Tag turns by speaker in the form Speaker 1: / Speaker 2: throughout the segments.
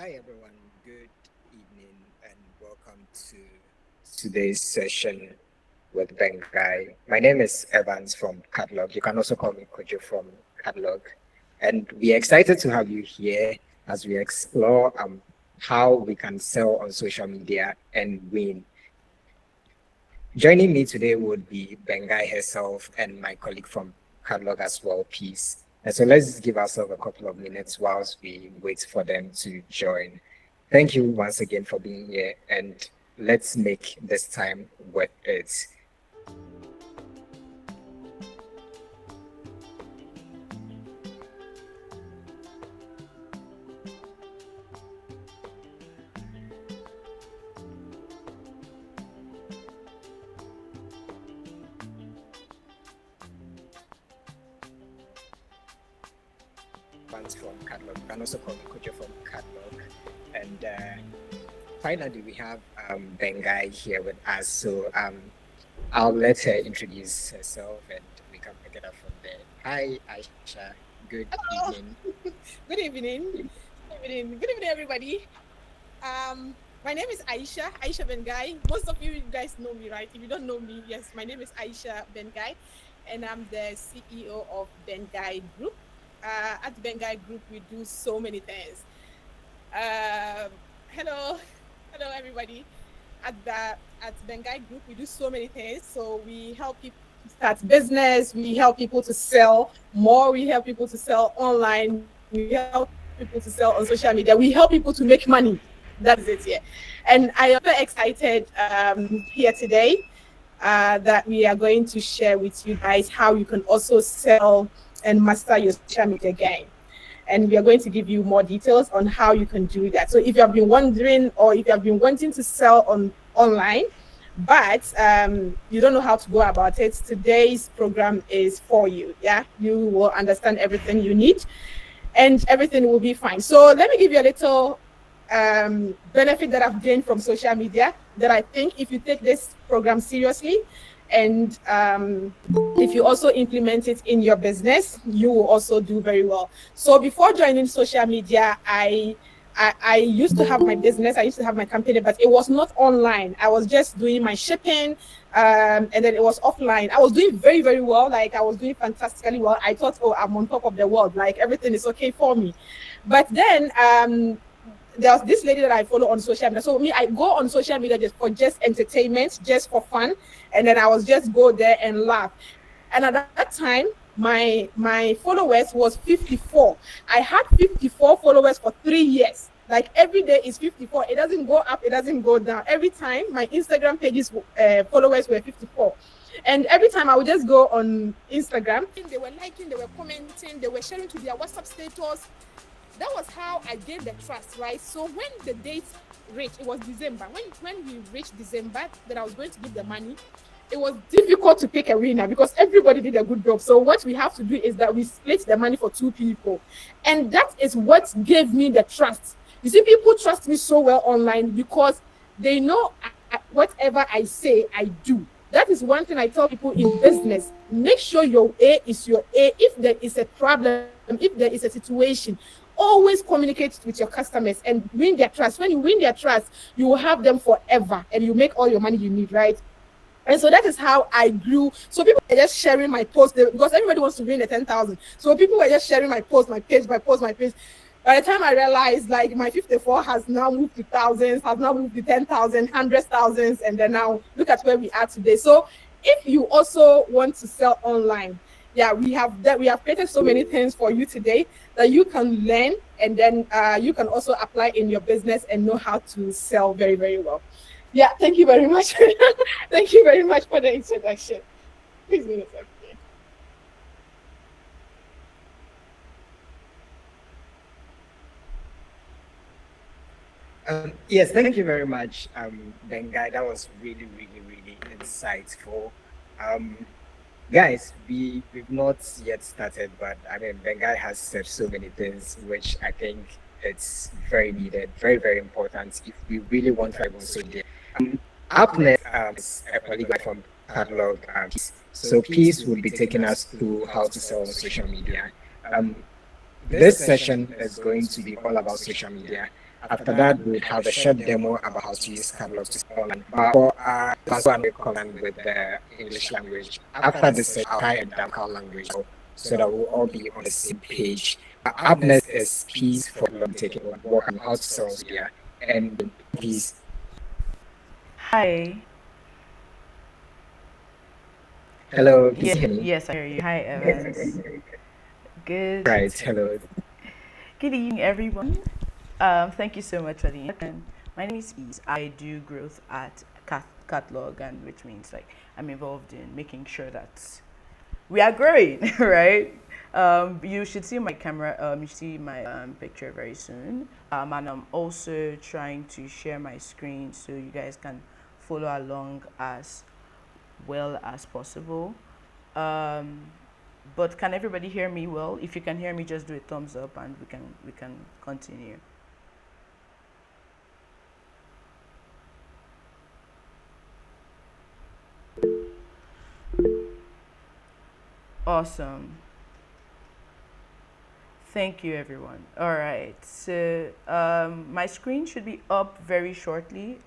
Speaker 1: Hi everyone, good evening and welcome to today's session with Bengai. My name is Evans from Catlog. You can also call me Kojo from Catlog. And we're excited to have you here as we explore how we can sell on social media and win. Joining me today would be Bengai herself and my colleague from Catlog as well, Peace. And so let's just give ourselves a couple of minutes whilst we wait for them to join. Thank you once again for being here, and let's make this time worth it. Fans from Catlog. You can also call me Kojo from Catlog. And finally, we have Bengai here with us. So I'll let her introduce herself and we can pick it up from there. Hi, Aisha. Good
Speaker 2: Hello.
Speaker 1: evening.
Speaker 2: Good evening. Good evening, everybody. My name is Aisha Bengai. Most of you guys know me, right? If you don't know me, yes, my name is Aisha Bengai, and I'm the CEO of Bengai Group. At Bengai Group, we do so many things. Hello, everybody. At Bengai Group, we do so many things. So we help people start business. We help people to sell more. We help people to sell online. We help people to sell on social media. We help people to make money. That is it here. And I am very excited here today that we are going to share with you guys how you can also sell and master your social media game. And we are going to give you more details on how you can do that. So if you have been wondering or if you have been wanting to sell online, but you don't know how to go about it, today's program is for you. Yeah, you will understand everything you need and everything will be fine. So let me give you a little benefit that I've gained from social media that I think if you take this program seriously and if you also implement it in your business, you will also do very well. So before joining social media, I used to have my business, I used to have my company, but it was not online. I was just doing my shipping, and then it was offline. I was doing very, very well. Like I was doing fantastically well. I thought, oh, I'm on top of the world. Like everything is okay for me. But then there was this lady that I follow on social media. So me, I go on social media just for entertainment, just for fun, and then I was just go there and laugh. And at that time, my followers was 54. I had 54 followers for 3 years. Like every day is 54. It doesn't go up, it doesn't go down. Every time my Instagram pages followers were 54. And every time I would just go on Instagram, they were liking, they were commenting, they were sharing to their WhatsApp status. That was how I gained the trust, right? So when the date reached, it was December. When we reached December that I was going to give the money, it was difficult to pick a winner because everybody did a good job. So what we have to do is that we split the money for 2 people. And that is what gave me the trust. You see, people trust me so well online because they know whatever I say, I do. That is one thing I tell people in business. Make sure your A is your A. If there is a problem, if there is a situation, always communicate with your customers and win their trust. When you win their trust, you will have them forever and you make all your money you need, right? And so that is how I grew. So people were just sharing my post because everybody wants to win the 10,000. So people were just sharing my post, my page, my post, my page. By the time I realized, like, my 54 has now moved to thousands, has now moved to 10,000, hundreds, thousands, and then now look at where we are today. So if you also want to sell online, yeah, we have created so many things for you today that you can learn, and then you can also apply in your business and know how to sell very, very well. Yeah, thank you very much. Thank you very much for the introduction. Please give me a second.
Speaker 1: Yes, thank you very much, Bengai. That was really, really, really insightful. Um, Guys, we've not yet started, but I mean, Bengai has said so many things, which I think it's very needed, very, very important if we really want to have social media. Up next is a colleague from Catlog, Peace. So Peace will be taking us through how to sell on social media. Um, this session is going to be all about social media. After that, we would have a short demo about how to use Catlog to sell online. But for class one, we common with the English language. After this, I'll try a local language so that we'll all be on the same page. Up next is Peace for Long Taking One, work on how to sell media. And Peace.
Speaker 3: Hi.
Speaker 1: Hello, can you
Speaker 3: Yes,
Speaker 1: hear me?
Speaker 3: yes, I hear you. Hi, Evans. Good.
Speaker 1: Right, hello.
Speaker 3: Good evening, everyone. Thank you so much for the introduction. My name is Peace. I do growth at Catlog, and which means like I'm involved in making sure that we are growing, right? You should see my camera. You see my picture very soon. And I'm also trying to share my screen so you guys can follow along as well as possible. Um, but can everybody hear me well? If you can hear me, just do a thumbs up and we can continue. Awesome. Thank you, everyone. All right. So my screen should be up very shortly.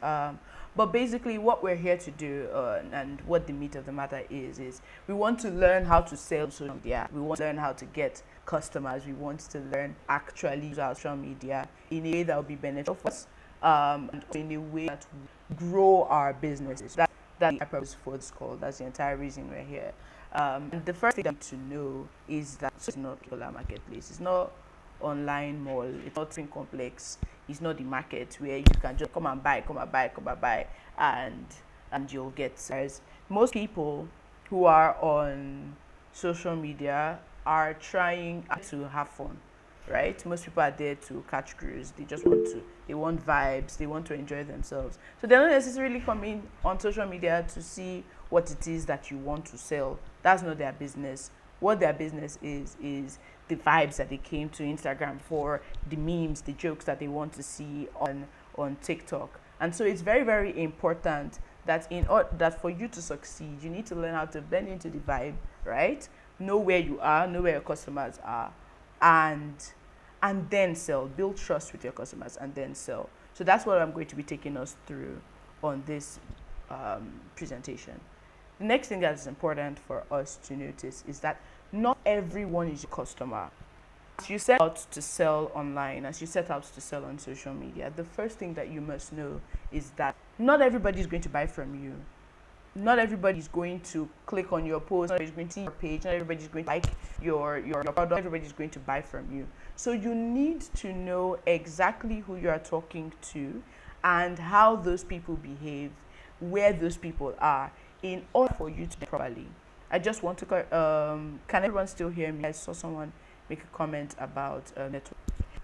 Speaker 3: But basically, what we're here to do and what the meat of the matter is we want to learn how to sell social media. We want to learn how to get customers. We want to learn actually use our social media in a way that will be beneficial for us, and in a way that will grow our businesses. That's the purpose for this call. That's the entire reason we're here. And the first thing to know is that it's not a marketplace. It's not online mall. It's not thing complex. It's not the market where you can just come and buy, and you'll get sales. Most people who are on social media are trying to have fun, right? Most people are there to catch cruise. They want vibes. They want to enjoy themselves. So they're not necessarily coming on social media to see what it is that you want to sell. That's not their business. What their business is the vibes that they came to Instagram for, the memes, the jokes that they want to see on TikTok. And so it's very, very important that that for you to succeed, you need to learn how to blend into the vibe, right? Know where you are, know where your customers are, and then sell. Build trust with your customers and then sell. So that's what I'm going to be taking us through on this presentation. The next thing that is important for us to notice is that not everyone is your customer. As you set out to sell online, as you set out to sell on social media, the first thing that you must know is that not everybody is going to buy from you. Not everybody is going to click on your post, not everybody is going to see your page, not everybody is going to like your product, everybody is going to buy from you. So you need to know exactly who you are talking to and how those people behave, where those people are, in order for you to do properly. I just want to, can everyone still hear me? I saw someone make a comment about network.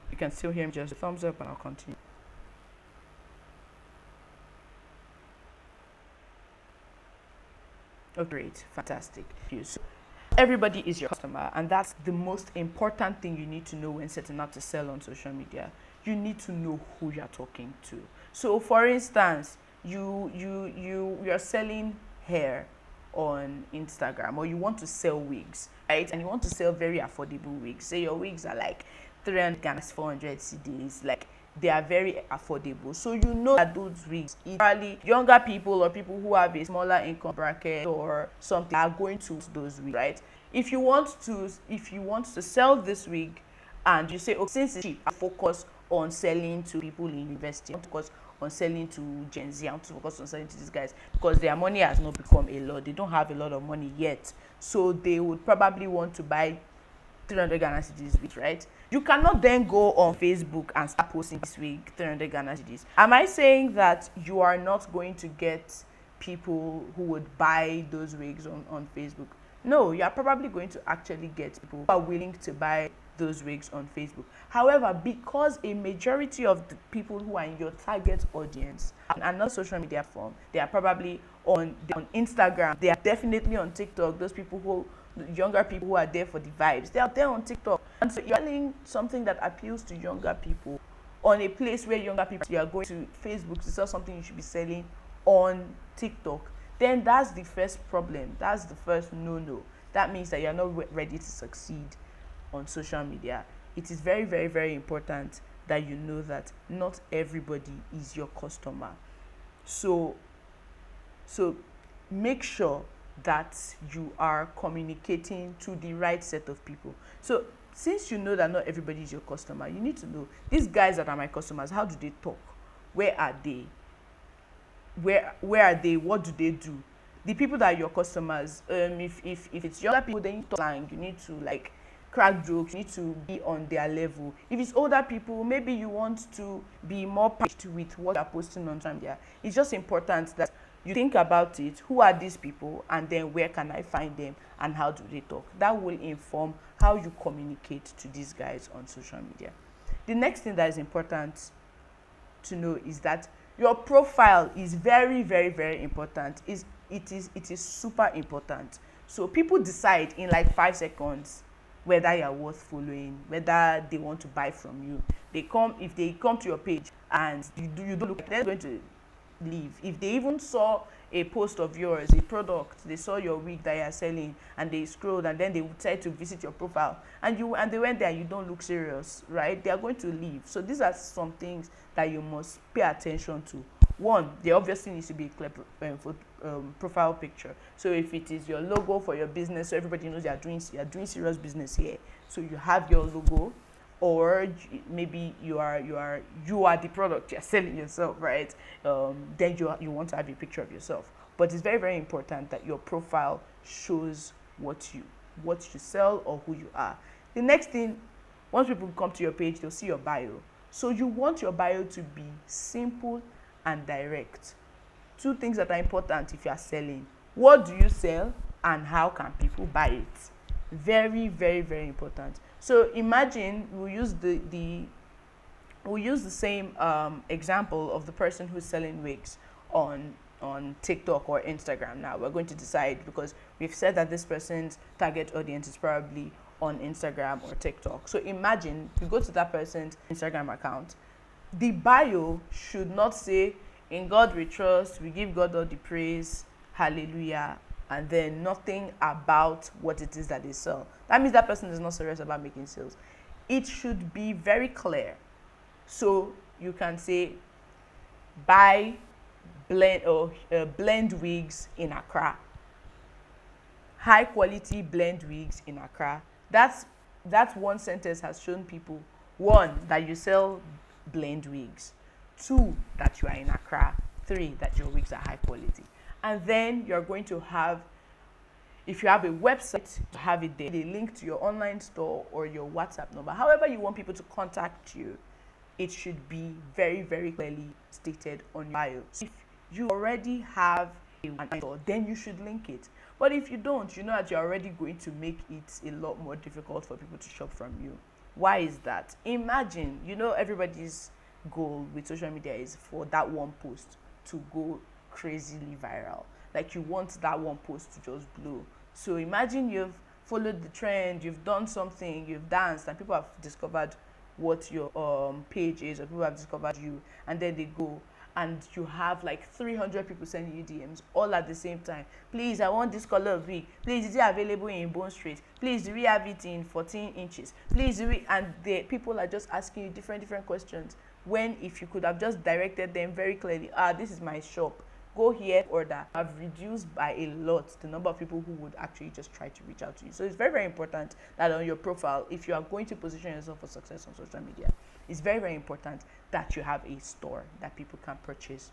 Speaker 3: You can still hear me, just a thumbs up and I'll continue. Oh, great, fantastic. So everybody is your customer, and that's the most important thing you need to know when setting out to sell on social media. You need to know who you're talking to. So, for instance, you're selling hair on Instagram, or you want to sell wigs, right? And you want to sell very affordable wigs. Say your wigs are like 300 Ghana, 400 cedis, like they are very affordable. So you know that those wigs, probably younger people or people who have a smaller income bracket or something, are going to use those wigs, right? If you want to sell this wig, and you say, oh, since it's cheap, I focus on selling to people in university, I focus on selling to Gen Z, I want to focus on selling to these guys because their money has not become a lot. They don't have a lot of money yet. So they would probably want to buy 300 Ghana cedis, right? You cannot then go on Facebook and start posting this week 300 Ghana cedis. Am I saying that you are not going to get people who would buy those wigs on Facebook? No, you are probably going to actually get people who are willing to buy those wigs on Facebook. However, because a majority of the people who are in your target audience are not social media form, they are probably on Instagram, they are definitely on TikTok. Those people who, younger people who are there for the vibes, they are there on TikTok. And so you're selling something that appeals to younger people on a place where younger people, you are going to Facebook to sell something you should be selling on TikTok. Then that's the first problem. That's the first no. That means that you're not ready to succeed on social media. It is very, very, very important that you know that not everybody is your customer. So so make sure that you are communicating to the right set of people. So since you know that not everybody is your customer, you need to know these guys that are my customers, how do they talk? Where are they? Where are they? What do they do? The people that are your customers, if it's younger people, then you talk slang, you need to like crack jokes, you need to be on their level. If it's older people, maybe you want to be more patched with what you're posting on social media. It's just important that you think about it. Who are these people, and then where can I find them, and how do they talk? That will inform how you communicate to these guys on social media. The next thing that is important to know is that your profile is very, very, very important. It is super important. So people decide in like 5 seconds whether you're worth following, whether they want to buy from you. If they come to your page and you don't look, they're going to leave. If they even saw a post of yours, a product, they saw your wig that you're selling, and they scrolled, and then they would try to visit your profile, and they went there and you don't look serious, right? They are going to leave. So these are some things that you must pay attention to. One, there obviously needs to be a clear profile picture. So if it is your logo for your business, so everybody knows you're doing serious business here. So you have your logo, or maybe you are the product you're selling yourself, right? Then you want to have a picture of yourself. But it's very, very important that your profile shows what you sell or who you are. The next thing, once people come to your page, they'll see your bio. So you want your bio to be simple and direct. Two things that are important if you are selling: what do you sell, and how can people buy it? Very, very, very important. So imagine we'll use the same example of the person who's selling wigs on TikTok or Instagram. Now we're going to decide, because we've said that this person's target audience is probably on Instagram or TikTok. So imagine you go to that person's Instagram account. The bio should not say, "In God we trust, we give God all the praise, hallelujah," and then nothing about what it is that they sell. That means that person is not serious about making sales. It should be very clear. So you can say, buy blend wigs in Accra. High quality blend wigs in Accra. That one sentence has shown people, one, that you sell blend wigs, two, that you are in Accra, three, that your wigs are high quality. And then you're going to have, if you have a website, have it there, a link to your online store or your WhatsApp number. However you want people to contact you, it should be very, very clearly stated on your bio. So if you already have a online store, then you should link it. But if you don't, you know that you're already going to make it a lot more difficult for people to shop from you. Why is that? Imagine, everybody's goal with social media is for that one post to go crazily viral. Like, you want that one post to just blow. So imagine you've followed the trend, you've done something, you've danced, and people have discovered what your page is, or people have discovered you, and then they go and you have like 300 people sending you DMs all at the same time. Please, I want this color of wig. Please, is it available in Bone Street? Please, do we have it in 14 inches? Please, do we? And the people are just asking you different questions, when if you could have just directed them very clearly, this is my shop, go here, order, have reduced by a lot the number of people who would actually just try to reach out to you. So it's very, very important that on your profile, if you are going to position yourself for success on social media, it's very, very important that you have a store that people can purchase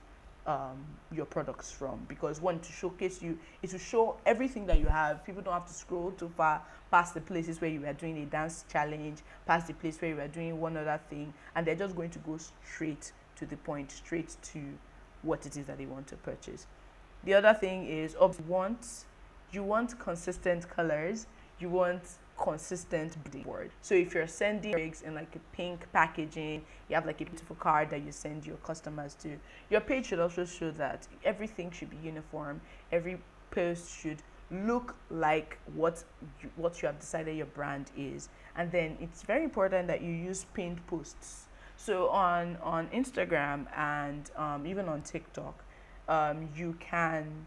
Speaker 3: your products from, because one, to showcase you, is to show everything that you have. People don't have to scroll too far past the places where you were doing a dance challenge, past the place where you were doing one other thing, and they're just going to go straight to the point, straight to what it is that they want to purchase. The other thing is, you want consistent colors, you want consistent board. So if you're sending rigs in like a pink packaging, you have like a beautiful card that you send your customers to, your page should also show that everything should be uniform. Every post should look like what you have decided your brand is. And then it's very important that you use pinned posts. So on Instagram and even on TikTok, you can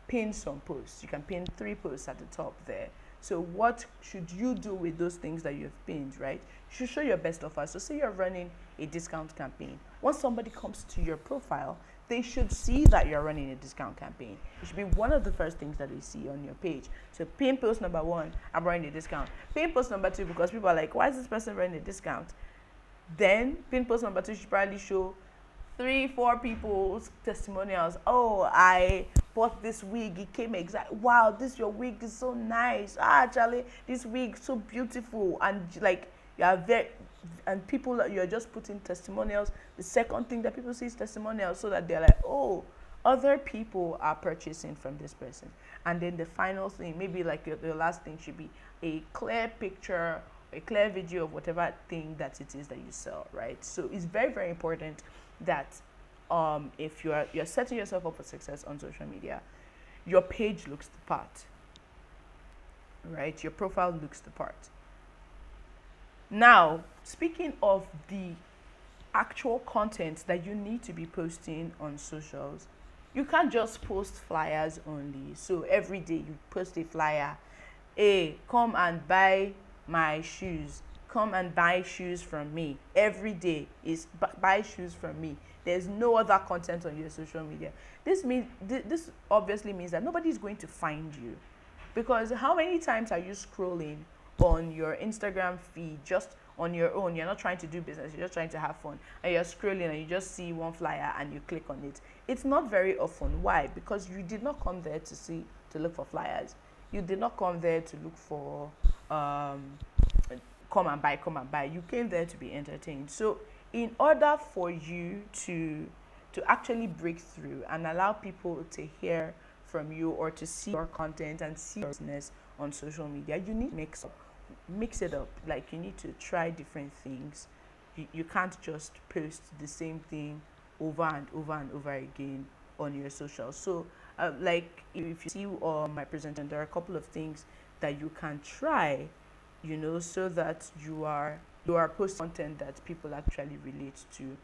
Speaker 3: pin some posts. You can pin 3 posts at the top there. So what should you do with those things that you've pinned, right? You should show your best offer. So say you're running a discount campaign. Once somebody comes to your profile, they should see that you're running a discount campaign. It should be one of the first things that they see on your page. So pin post number one, I'm running a discount. Pin post number two, because people are like, why is this person running a discount? Then pin post number two should probably show 3-4 people's testimonials. Oh, I bought this wig, it came exact, wow, this your wig is so nice, Charlie, this wig so beautiful. And like, you are very, and people, you're just putting testimonials. The second thing that people see is testimonials, so that they're like, oh, other people are purchasing from this person. And then the final thing, maybe like the last thing, should be a clear picture, a clear video of whatever thing that it is that you sell, right? So it's very, very important that if you're setting yourself up for success on social media, your page looks the part, right? Your profile looks the part. Now, speaking of the actual content that you need to be posting on socials, you can't just post flyers only. So every day you post a flyer, hey, come and buy my shoes, come and buy shoes from me. Every day is buy shoes from me. There's no other content on your social media. This obviously means that nobody's going to find you, because how many times are you scrolling on your Instagram feed just on your own? You're not trying to do business, you're just trying to have fun, and you're scrolling and you just see one flyer and you click on it. It's not very often. Why? Because you did not come there to look for flyers. You did not come there to look for come and buy. You came there to be entertained. So in order for you to actually break through and allow people to hear from you or to see your content and see your business on social media, you need to mix it up. Like, you need to try different things. You can't just post the same thing over and over and over again on your socials. So like, if you see my presentation, there are a couple of things that you can try, so that you are posting content that people actually relate to.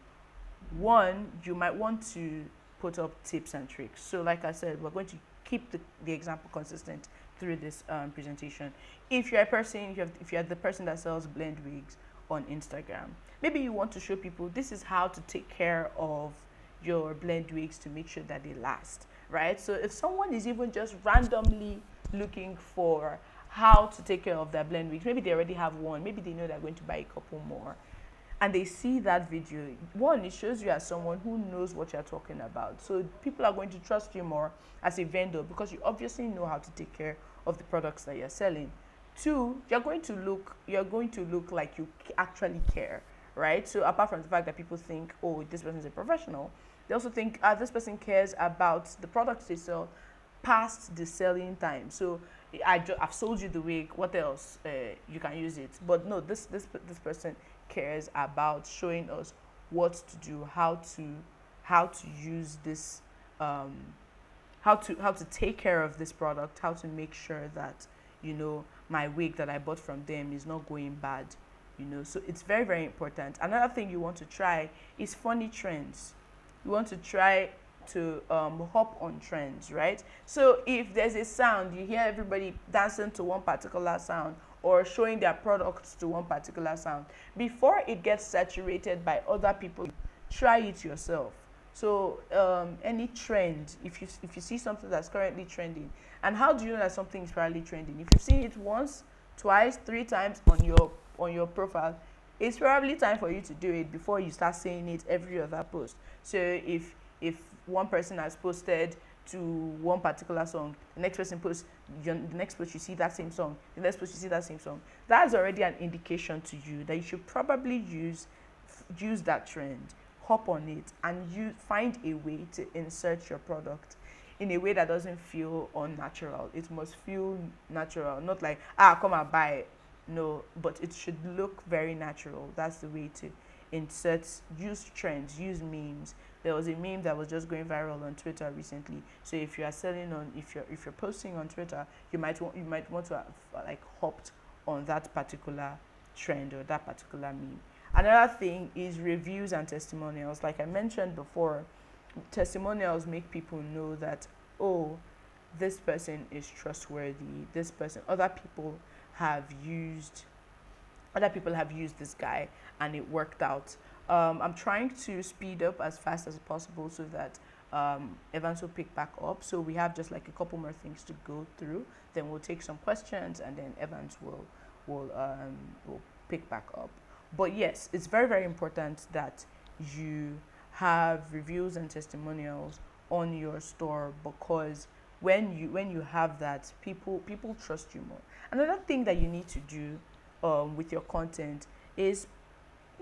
Speaker 3: One, you might want to put up tips and tricks. So like I said, we're going to keep the example consistent through this presentation. If you're a person, if you're the person that sells blend wigs on Instagram, maybe you want to show people this is how to take care of your blend wigs to make sure that they last, right? So if someone is even just randomly looking for how to take care of their blend wigs, maybe they already have one, maybe they know they're going to buy a couple more, and they see that video, one, it shows you as someone who knows what you're talking about. So people are going to trust you more as a vendor, because you obviously know how to take care of the products that you're selling. Two, you're going to look like you actually care, right? So apart from the fact that people think, oh, this person is a professional, they also think, this person cares about the products they sell past the selling time. So I've sold you the wig, what else? You can use it. But no, this person cares about showing us what to do, how to use this, how to take care of this product, how to make sure that my wig that I bought from them is not going bad. So it's very, very important. Another thing you want to try is funny trends. You want to try to hop on trends, right? So if there's a sound, you hear everybody dancing to one particular sound or showing their products to one particular sound, before it gets saturated by other people, try it yourself. So any trend, if you see something that's currently trending, and how do you know that something is currently trending? If you've seen it once, twice, 3 times on your profile, it's probably time for you to do it before you start saying it every other post. So if one person has posted to one particular song, the next person posts, the next post you see that same song, the next post you see that same song, that's already an indication to you that you should probably use that trend, hop on it, and you find a way to insert your product in a way that doesn't feel unnatural. It must feel natural, not like, come and buy it. No, but it should look very natural. That's the way to insert, use trends, use memes. There was a meme that was just going viral on Twitter recently. So if you are if you're posting on Twitter, you might want to have like hopped on that particular trend or that particular meme. Another thing is reviews and testimonials. Like I mentioned before, testimonials make people know that, oh, this person is trustworthy, this person, have used other people have used this guy and it worked out. I'm trying to speed up as fast as possible so that Evans will pick back up. So we have just like a couple more things to go through. Then we'll take some questions and then Evans will pick back up. But yes, it's very, very important that you have reviews and testimonials on your store, because when you have that, people trust you more. Another thing that you need to do with your content is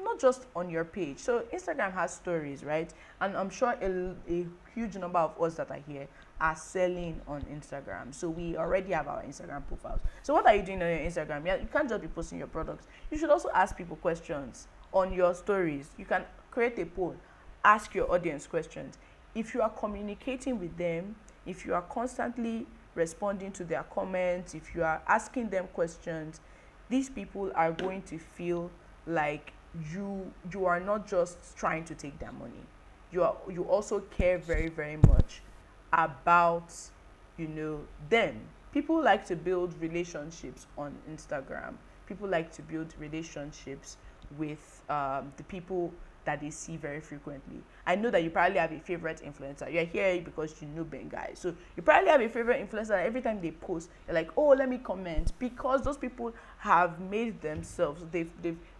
Speaker 3: not just on your page. So Instagram has stories, right? And I'm sure a huge number of us that are here are selling on Instagram. So we already have our Instagram profiles. So what are you doing on your Instagram? Yeah, you can't just be posting your products. You should also ask people questions on your stories. You can create a poll, ask your audience questions. If you are communicating with them, if you are constantly responding to their comments, if you are asking them questions, these people are going to feel like you are not just trying to take their money. You also care very, very much about them. People like to build relationships on Instagram. People like to build relationships with the people that they see very frequently. I know that you probably have a favorite influencer. You're here because you know Bengai. So you probably have a favorite influencer that every time they post, you're like, oh, let me comment. Because those people have made themselves, they've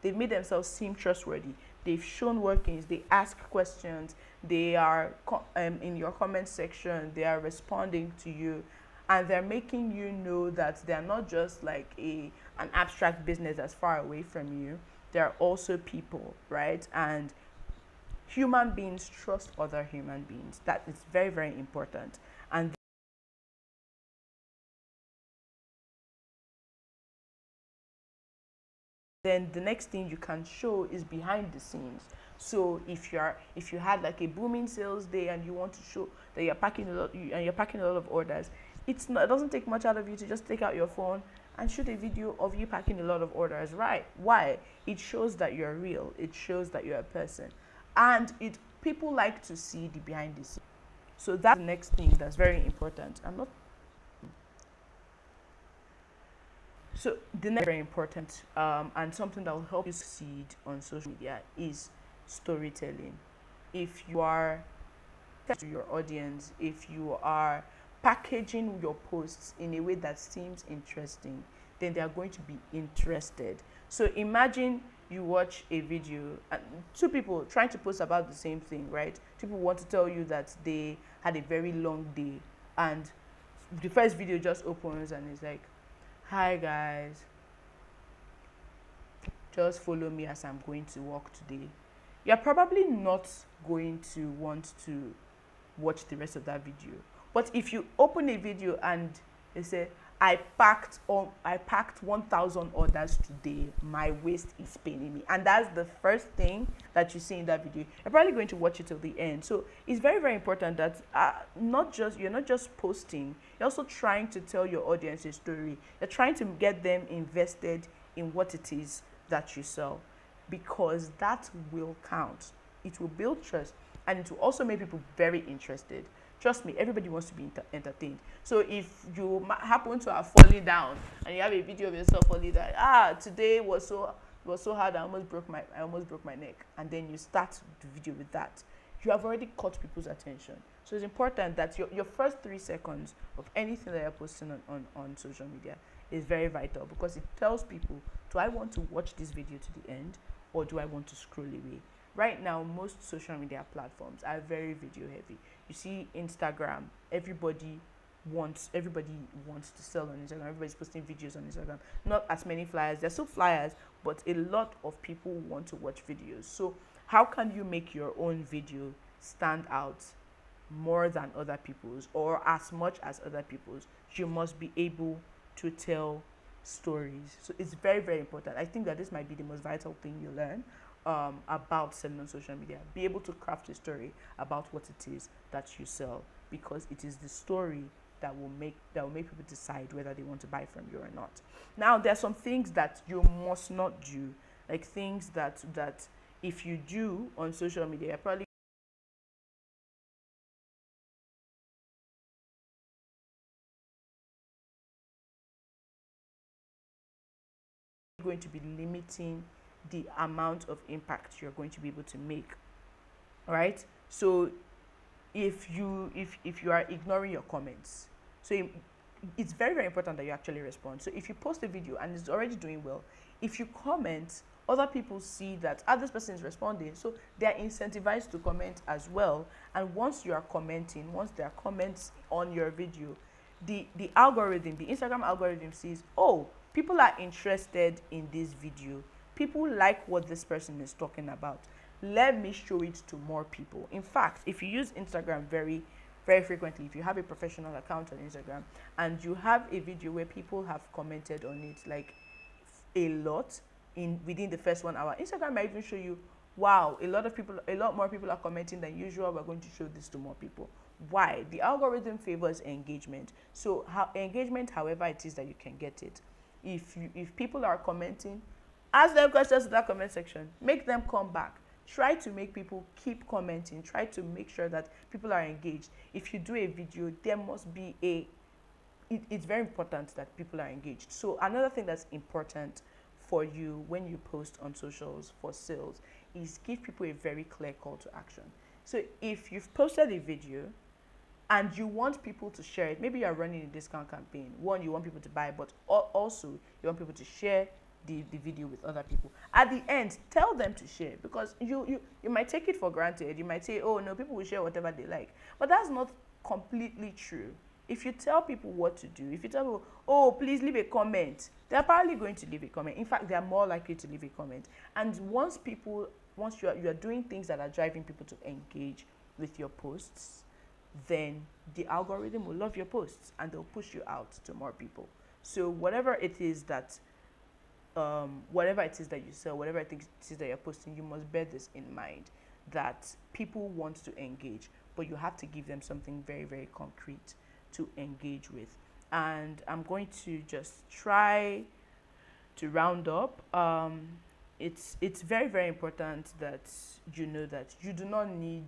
Speaker 3: made themselves seem trustworthy. They've shown workings, they ask questions, they are in your comment section, they are responding to you, and they're making you know that they're not just like an abstract business that's far away from you. They're also people, right? And human beings trust other human beings. That is very, very important. And then the next thing you can show is behind the scenes. So if you had like a booming sales day and you want to show that you're packing a lot of orders, it doesn't take much out of you to just take out your phone and shoot a video of you packing a lot of orders, right? Why? It shows that you're real. It shows that you're a person, and people like to see the behind the scenes. So that's the next thing that's very important. So the next very important and something that will help you succeed on social media is storytelling. If you are to your audience, if you are packaging your posts in a way that seems interesting, then they are going to be interested. So imagine you watch a video and two people trying to post about the same thing, right? People want to tell you that they had a very long day, and the first video just opens and it's like, hi guys, just follow me as I'm going to work today. You're probably not going to want to watch the rest of that video. But if you open a video and they say, I packed 1,000 orders today, my waist is paining me, and that's the first thing that you see in that video, you're probably going to watch it till the end. So it's very, very important that you're not just posting, you're also trying to tell your audience a story. You're trying to get them invested in what it is that you sell, because that will count. It will build trust, and it will also make people very interested. Trust me, everybody wants to be entertained. So if you happen to have fallen down and you have a video of yourself falling down, today was so hard, I almost broke my neck, and then you start the video with that, you have already caught people's attention. So it's important that your first 3 seconds of anything that you're posting on social media is very vital, because it tells people, do I want to watch this video to the end, or do I want to scroll away? Right now, most social media platforms are very video heavy. You see Instagram, everybody wants to sell on Instagram. Everybody's posting videos on Instagram. Not as many flyers. There's still flyers, but a lot of people want to watch videos. So how can you make your own video stand out more than other people's, or as much as other people's? You must be able to tell stories. So it's very, very important. I think that this might be the most vital thing you learn about selling on social media. Be able to craft a story about what it is that you sell, because it is the story that will make people decide whether they want to buy from you or not. Now, there are some things that you must not do, like things that if you do on social media, you're probably going to be limiting the amount of impact you're going to be able to make, right? So if you are ignoring your comments, so it's very very important that you actually respond. So if you post a video and it's already doing well, if you comment, other people see that this person is responding, so they are incentivized to comment as well. And once you are commenting, once there are comments on your video, the algorithm, the Instagram algorithm sees, oh, people are interested in this video, people like what this person is talking about, let me show it to more people. In fact, if you use Instagram very very frequently, if you have a professional account on Instagram and you have a video where people have commented on it like a lot in within the first 1 hour, Instagram might even show you, wow, a lot more people are commenting than usual, we're going to show this to more people. Why? The algorithm favors engagement. So engagement, however it is that you can get it, if people are commenting, ask them questions in that comment section, make them come back, try to make people keep commenting, try to make sure that people are engaged. If you do a video, there must be it's very important that people are engaged. So another thing that's important for you when you post on socials for sales is give people a very clear call to action. So if you've posted a video and you want people to share it, maybe you're running a discount campaign, one, you want people to buy, but also you want people to share the video with other people. At the end, tell them to share, because you might take it for granted. You might say, oh no, people will share whatever they like, but that's not completely true. If you tell people what to do, if you tell people, oh, please leave a comment, they're probably going to leave a comment. In fact, they're more likely to leave a comment. And once you're doing things that are driving people to engage with your posts, then the algorithm will love your posts and they'll push you out to more people. So whatever it is that you sell, whatever it is that you're posting, you must bear this in mind, that people want to engage, but you have to give them something very, very concrete to engage with. And I'm going to just try to round up. It's very, very important that you know that you do not need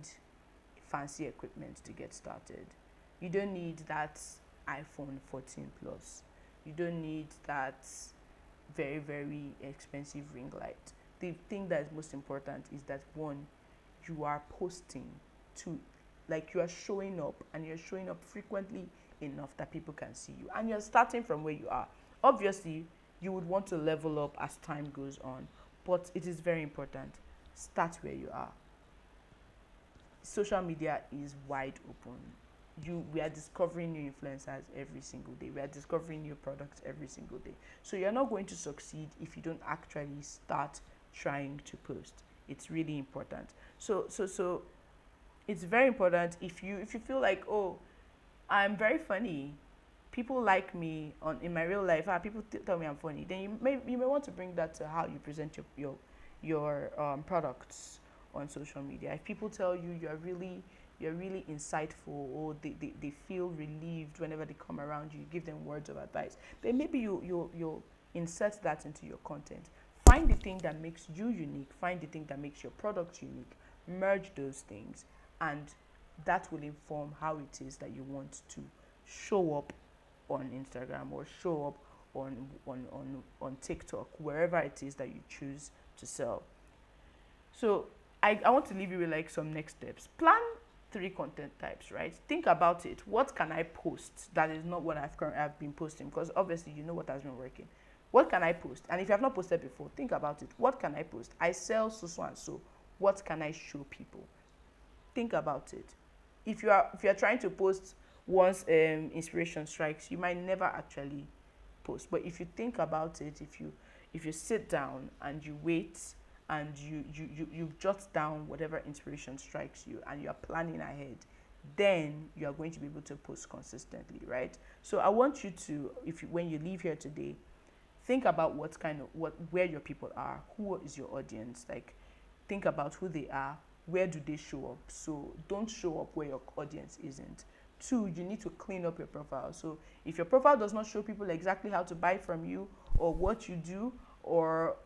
Speaker 3: fancy equipment to get started. You don't need that iPhone 14 Plus. You don't need that very, very expensive ring light. The thing that is most important is that, one, you are posting to, like, you are showing up, and you're showing up frequently enough that people can see you, and you're starting from where you are. Obviously, you would want to level up as time goes on, but it is very important. Start where you are. Social media is wide open. We are discovering new influencers every single day. We are discovering new products every single day. So you're not going to succeed if you don't actually start trying to post. It's really important. So it's very important. If you feel like, oh, I'm very funny, people like me in my real life, people tell me I'm funny, then you may want to bring that to how you present your products on social media. If people tell you you're really insightful, or they feel relieved whenever they come around you, give them words of advice, then maybe you'll insert that into your content. Find the thing that makes you unique, find the thing that makes your product unique, merge those things, and that will inform how it is that you want to show up on Instagram, or show up on TikTok, wherever it is that you choose to sell. So I want to leave you with like some next steps. Plan 3 content types, right? Think about it. What can I post that is not what I've been posting? Because obviously you know what has been working. What can I post? And if you have not posted before, think about it. What can I post? I sell so and so. What can I show people? Think about it. If you are trying to post once inspiration strikes, you might never actually post. But if you think about it, if you sit down and you wait, and you jot down whatever inspiration strikes you, and you're planning ahead, then you are going to be able to post consistently, right? So I want you to, when you leave here today, think about where your people are, who is your audience, like think about who they are, where do they show up. So don't show up where your audience isn't. 2, you need to clean up your profile. So if your profile does not show people exactly how to buy from you, or what you do, or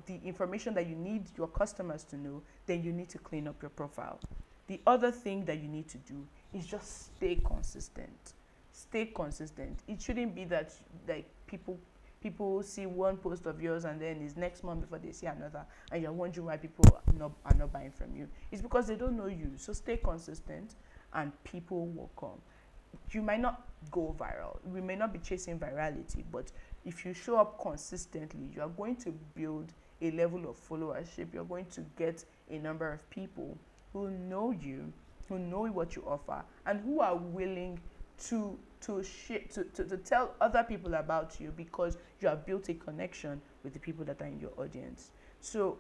Speaker 3: the information that you need your customers to know, then you need to clean up your profile. The other thing that you need to do is just stay consistent. Stay consistent. It shouldn't be that like people People see one post of yours and then it's next month before they see another, and you're wondering why people are not buying from you. It's because they don't know you. So stay consistent and people will come. You might not go viral. We may not be chasing virality, but if you show up consistently, you are going to build a level of followership. You're going to get a number of people who know you, who know what you offer, and who are willing to tell other people about you because you have built a connection with the people that are in your audience. So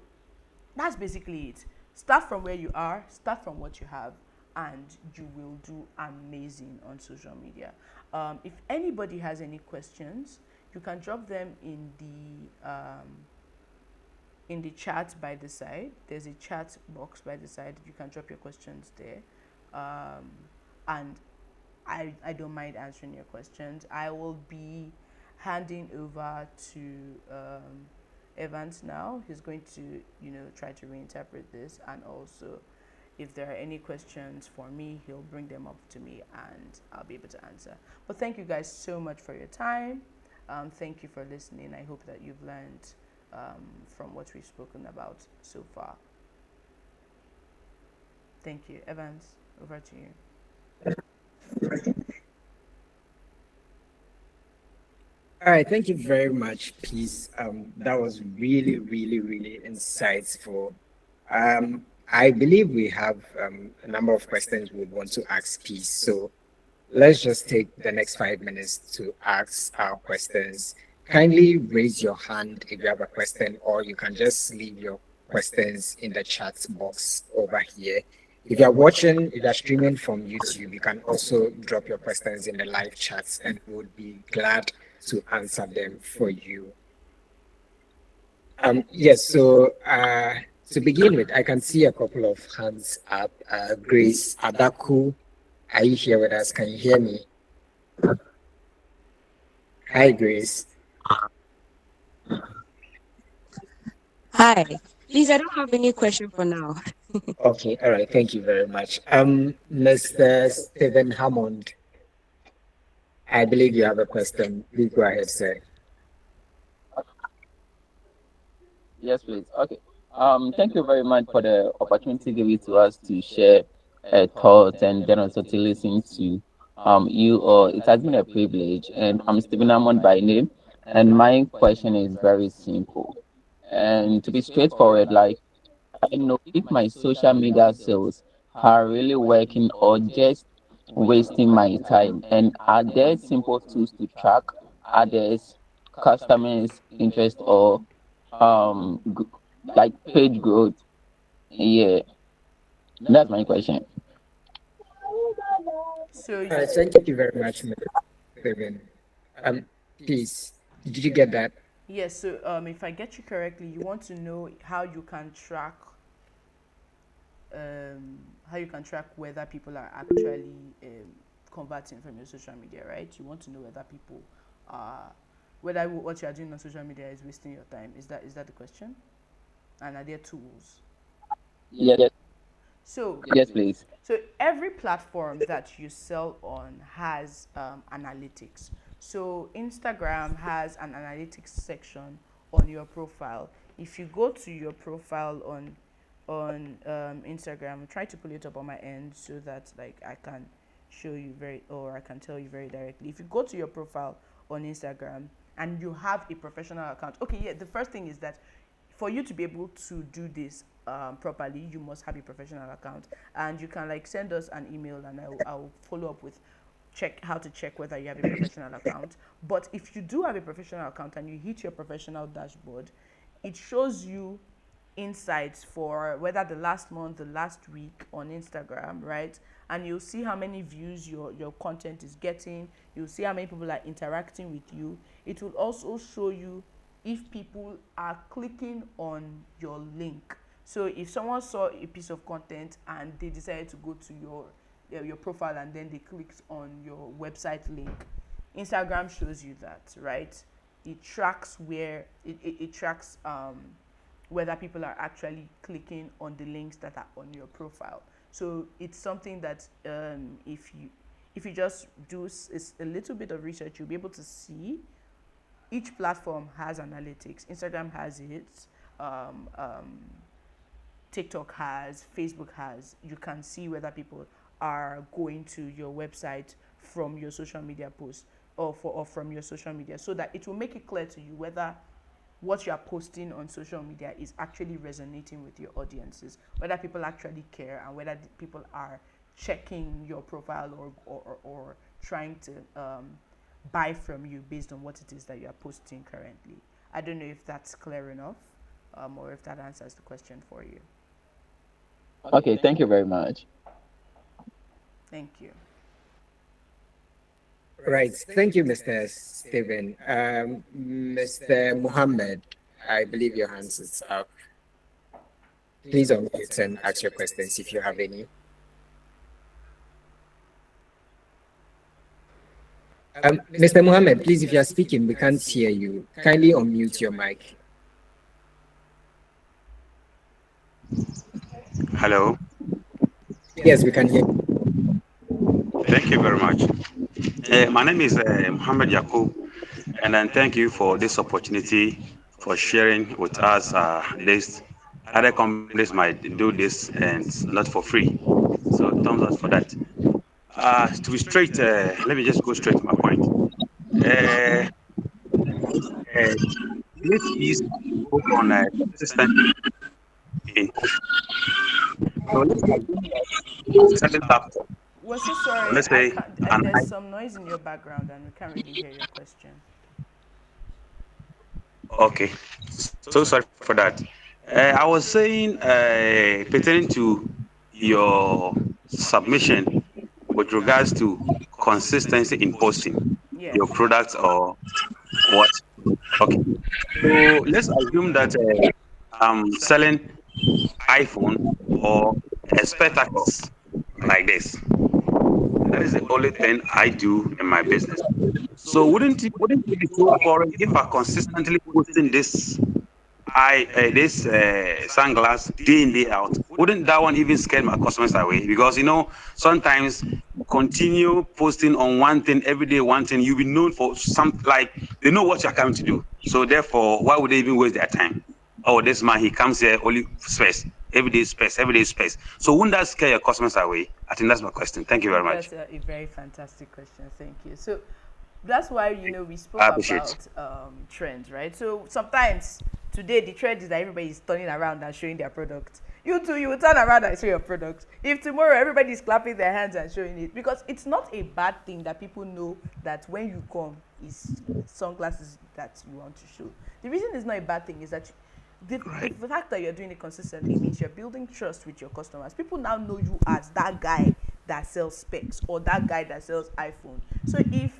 Speaker 3: that's basically it. Start from where you are, start from what you have, and you will do amazing on social media. If anybody has any questions, you can drop them in the chat by the side. There's a chat box by the side. You can drop your questions there. And I don't mind answering your questions. I will be handing over to Evans now. He's going to, try to reinterpret this, and also if there are any questions for me, he'll bring them up to me and I'll be able to answer. But thank you guys so much for your time. Thank you for listening. I hope that you've learned from what we've spoken about so far. Thank you. Evans, over to you.
Speaker 1: All right, thank you very much, Peace. That was really, really, really insightful. I believe we have a number of questions we want to ask Peace. So let's just take the next 5 minutes to ask our questions. Kindly raise your hand if you have a question, or you can just leave your questions in the chat box over here. If you're streaming from YouTube, you can also drop your questions in the live chats and we would be glad to answer them for you. Yes, so to begin with, I can see a couple of hands up. Grace Adaku, are you here with us? Can you hear me? Hi, Grace.
Speaker 4: Hi. Please, I don't have any question for now.
Speaker 1: Okay, all right, thank you very much. Mr. Stephen Hammond, I believe you have a question. Please go ahead, sir.
Speaker 5: Yes, please. Okay. Thank you very much for the opportunity given to us to share thoughts and then also to listen to you. Or it has been a privilege. And I'm Stephen Amon by name. And my question is very simple. And to be straightforward, like I know if my social media sales are really working or just wasting my time. And are there simple tools to track others, customers' interest or like page growth? Yeah, that's my question.
Speaker 3: So
Speaker 1: All
Speaker 3: you,
Speaker 1: right, thank you very much, Mr. Stephen. Um, Peace, did you get that?
Speaker 3: yes, so if I get you correctly, you want to know um, how you can track whether people are actually converting from your social media, right? You want to know whether people are whether what you are doing on social media is wasting your time. Is that the question? And are there tools?
Speaker 5: Yes,
Speaker 3: So
Speaker 5: yes, please.
Speaker 3: So every platform that you sell on has analytics. So Instagram has an analytics section on your profile. If you go to your profile on Instagram, try to pull it up on my end so that like I can show you or I can tell you very directly. If you go to your profile on Instagram and you have a professional account, okay, yeah, the first thing is that for you to be able to do this properly, you must have a professional account, and you can like send us an email, and I'll follow up with check how to check whether you have a professional account. But if you do have a professional account and you hit your professional dashboard, it shows you insights for whether the last month, the last week on Instagram, right? And you'll see how many views your content is getting. You'll see how many people are interacting with you. It will also show you if people are clicking on your link. So if someone saw a piece of content and they decided to go to your profile and then they clicked on your website link, Instagram shows you that, right? It tracks it tracks whether people are actually clicking on the links that are on your profile. So it's something that if you just do a little bit of research, you'll be able to see each platform has analytics. Instagram has it. Um, um, TikTok has, Facebook has. You can see whether people are going to your website from your social media posts or from your social media, so that it will make it clear to you whether what you are posting on social media is actually resonating with your audiences, whether people actually care, and whether people are checking your profile or trying to buy from you based on what it is that you are posting currently. I don't know if that's clear enough, or if that answers the question for you.
Speaker 5: Okay, thank you very much.
Speaker 3: Thank you.
Speaker 1: Right. Thank you, Mr. Stephen. Mr. Muhammad, I believe your hands is up. Please unmute and ask your questions if you have any. Mr. Muhammad, please, if you are speaking, we can't hear you. Kindly unmute your mic.
Speaker 6: Hello,
Speaker 1: Yes, we can hear you.
Speaker 6: thank you very much. My name is Mohammed Yakub, and then thank you for this opportunity for sharing with us this. Other companies might do this and not for free, so thumbs up for that. To be straight, let me just go straight to my point. Uh, uh, this piece spoke on consistency in posting. So let's assume that a certain laptop,
Speaker 3: We're so
Speaker 6: or
Speaker 3: sorry.
Speaker 6: let's
Speaker 3: I
Speaker 6: say
Speaker 3: can't.
Speaker 6: an
Speaker 3: There's some noise in your background, and we can't really hear your question.
Speaker 6: Okay, so sorry for that. I was saying, pertaining to your submission with regards to consistency in posting
Speaker 3: Yes.
Speaker 6: your products or what. Okay, so let's assume that I'm selling iPhone or a spectacles like this. That is the only thing I do in my business. So wouldn't it be so boring if I consistently posting this sunglass day in day out? Wouldn't that one even scare my customers away? Because sometimes continue posting on one thing every day, one thing you'll be known for some, like they know what you're coming to do. So therefore, why would they even waste their time? Oh, this man, he comes here only space every day space. So wouldn't that scare your customers away? I think that's my question. Thank you very much.
Speaker 3: That's a very fantastic question. Thank you. So that's why we
Speaker 6: I
Speaker 3: spoke
Speaker 6: appreciate.
Speaker 3: about trends, right? So sometimes today the trend is that everybody is turning around and showing their product. You too, you will turn around and show your product. If tomorrow everybody is clapping their hands and showing it, because it's not a bad thing that people know that when you come is sunglasses that you want to show. The reason it's not a bad thing is that the
Speaker 6: Right.
Speaker 3: fact that you're doing it consistently means you're building trust with your customers. People now know you as that guy that sells specs or that guy that sells iPhone. So if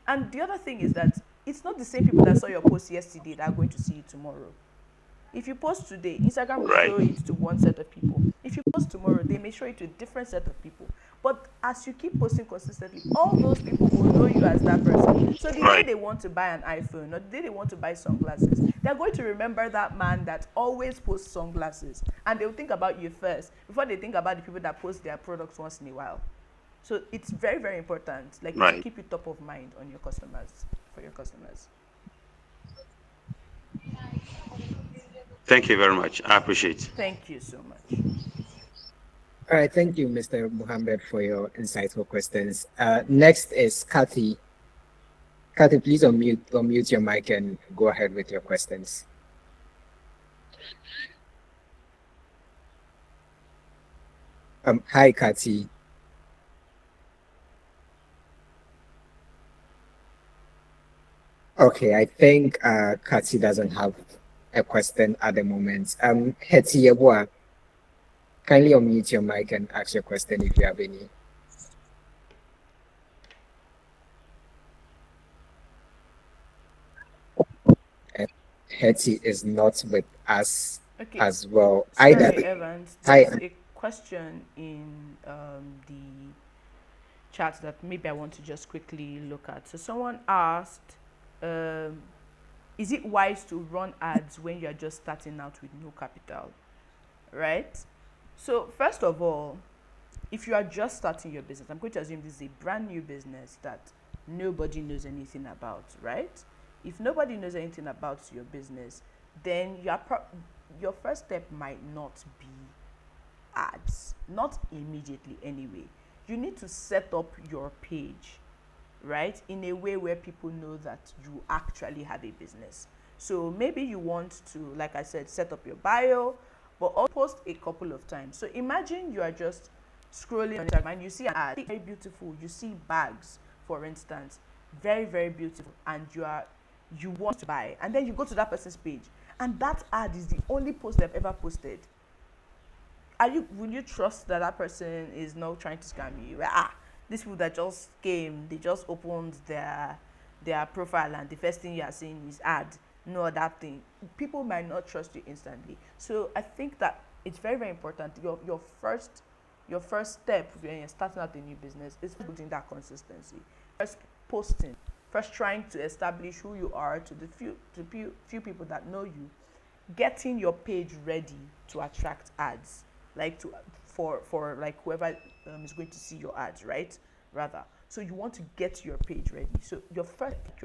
Speaker 3: and the other thing is that it's not the same people that saw your post yesterday that are going to see it tomorrow. If you post today, Instagram will
Speaker 6: Right.
Speaker 3: show it to one set of people. If you post tomorrow, they may show it to a different set of people. But as you keep posting consistently, all those people will know you as that person. So the day
Speaker 6: Right.
Speaker 3: they want to buy an iPhone or the day they want to buy sunglasses, they're going to remember that man that always posts sunglasses. And they'll think about you first before they think about the people that post their products once in a while. So it's very, very important, like to
Speaker 6: Right.
Speaker 3: keep you top of mind on your customers, for your customers.
Speaker 6: Thank you very much. I appreciate.
Speaker 3: Thank you so much.
Speaker 1: All right. Thank you, Mr. Muhammad, for your insightful questions. Next is Kathy. Kathy, please unmute your mic and go ahead with your questions. Hi, Kathy. Okay, I think Kathy doesn't have a question at the moment. Hetty Yeboah, kindly unmute your mic and ask your question if you have any. Uh, Hetty is not with us
Speaker 3: Okay,
Speaker 1: as well either.
Speaker 3: sorry, Evans.
Speaker 1: Hi.
Speaker 3: There's a question in the chat that maybe I want to just quickly look at. So someone asked, um, is it wise to run ads when you're just starting out with no capital? Right? So first of all, if you are just starting your business, I'm going to assume this is a brand new business that nobody knows anything about, right? If nobody knows anything about your business, then your first step might not be ads, not immediately anyway. You need to set up your page, right, in a way where people know that you actually have a business. So maybe you want to, like I said, set up your bio, but also post a couple of times. So imagine you are just scrolling on Instagram and you see an ad, very beautiful. You see bags, for instance, very very beautiful, and you want to buy, and then you go to that person's page, and that ad is the only post they've ever posted. Will you trust that that person is not trying to scam you? These people that just came, they just opened their profile, and the first thing you are seeing is ad, no other thing. People might not trust you instantly. So I think that it's very very important. Your first step when you're starting out a new business is building that consistency. First posting, first trying to establish who you are to the few people that know you, getting your page ready to attract ads, like to for like whoever is going to see your ads, right? Rather, so you want to get your page ready. So your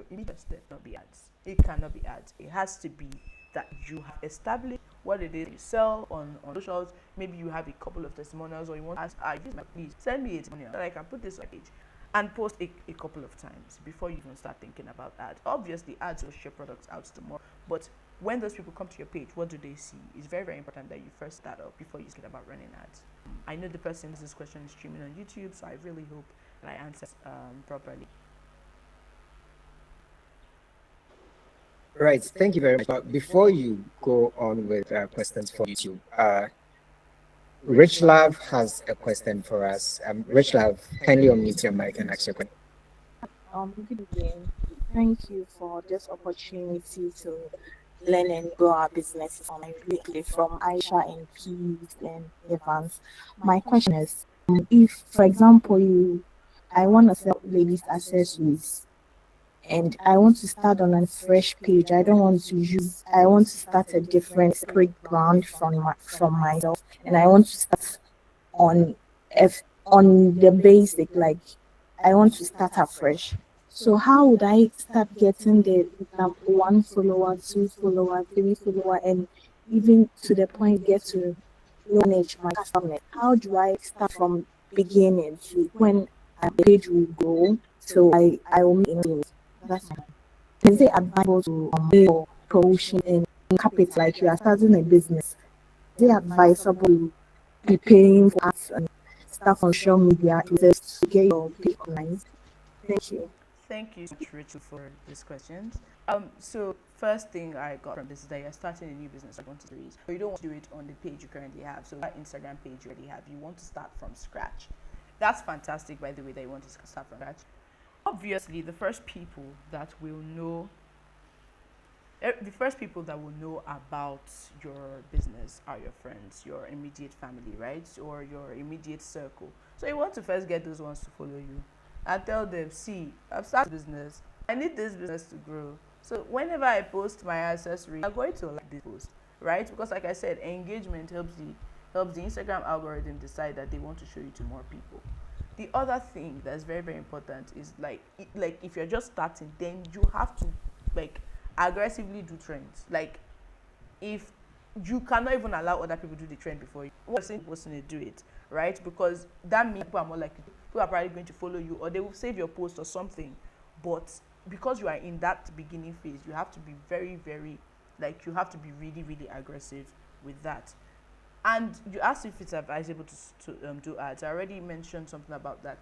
Speaker 3: immediate step cannot be ads. It cannot be ads. It has to be that you have established what it is you sell on socials. Maybe you have a couple of testimonials, or you want to ask, please send me a testimonial that I can put this on page, and post a couple of times before you even start thinking about ads. Obviously, ads will share products out to more, but when those people come to your page, what do they see? It's very, very important that you first start up before you think about running ads. I know the person this question is streaming on YouTube, so I really hope that I answer properly.
Speaker 1: Right. Thank you very much. But before you go on with questions for YouTube, Rich Love has a question for us. Rich Love, kindly unmute your mic and ask your question.
Speaker 7: Good evening. Thank you for this opportunity to learn and grow our businesses on my weekly from Aisha and Peace and Evans. My question is, if, for example, I want to sell ladies accessories and I want to start on a fresh page. I want to start a different separate brand from myself, and I want to start on on the basic, like I want to start afresh. So how would I start getting the one follower, two follower, three follower, and even to the point get to manage my customers? How do I start from beginning to when a page will grow? So I will make it. That's fine. Is it advisable to more promotion and capital, like you are starting a business? Is it advisable to be paying for ads and stuff on social media just to get your page organized? Thank you.
Speaker 3: Thank you so much, Rachel, for these questions. So first thing I got from this is that you're starting a new business. You want to do it, but you don't want to do it on the page you currently have. So that Instagram page you already have, you want to start from scratch. That's fantastic, by the way, that you want to start from scratch. Obviously, the first people that will know about your business are your friends, your immediate family, right? Or your immediate circle. So you want to first get those ones to follow you and tell them, see, I've started a business. I need this business to grow. So whenever I post my accessory, I'm going to like this post, right? Because like I said, engagement helps the Instagram algorithm decide that they want to show you to more people. The other thing that's very very important is like if you're just starting, then you have to like aggressively do trends. Like if you cannot even allow other people to do the trend before you, what's supposed to do it, right? Because that means people are more likely, people are probably going to follow you, or they will save your post or something. But because you are in that beginning phase, you have to be very very, like you have to be really really aggressive with that. And you asked if it's advisable to do ads. I already mentioned something about that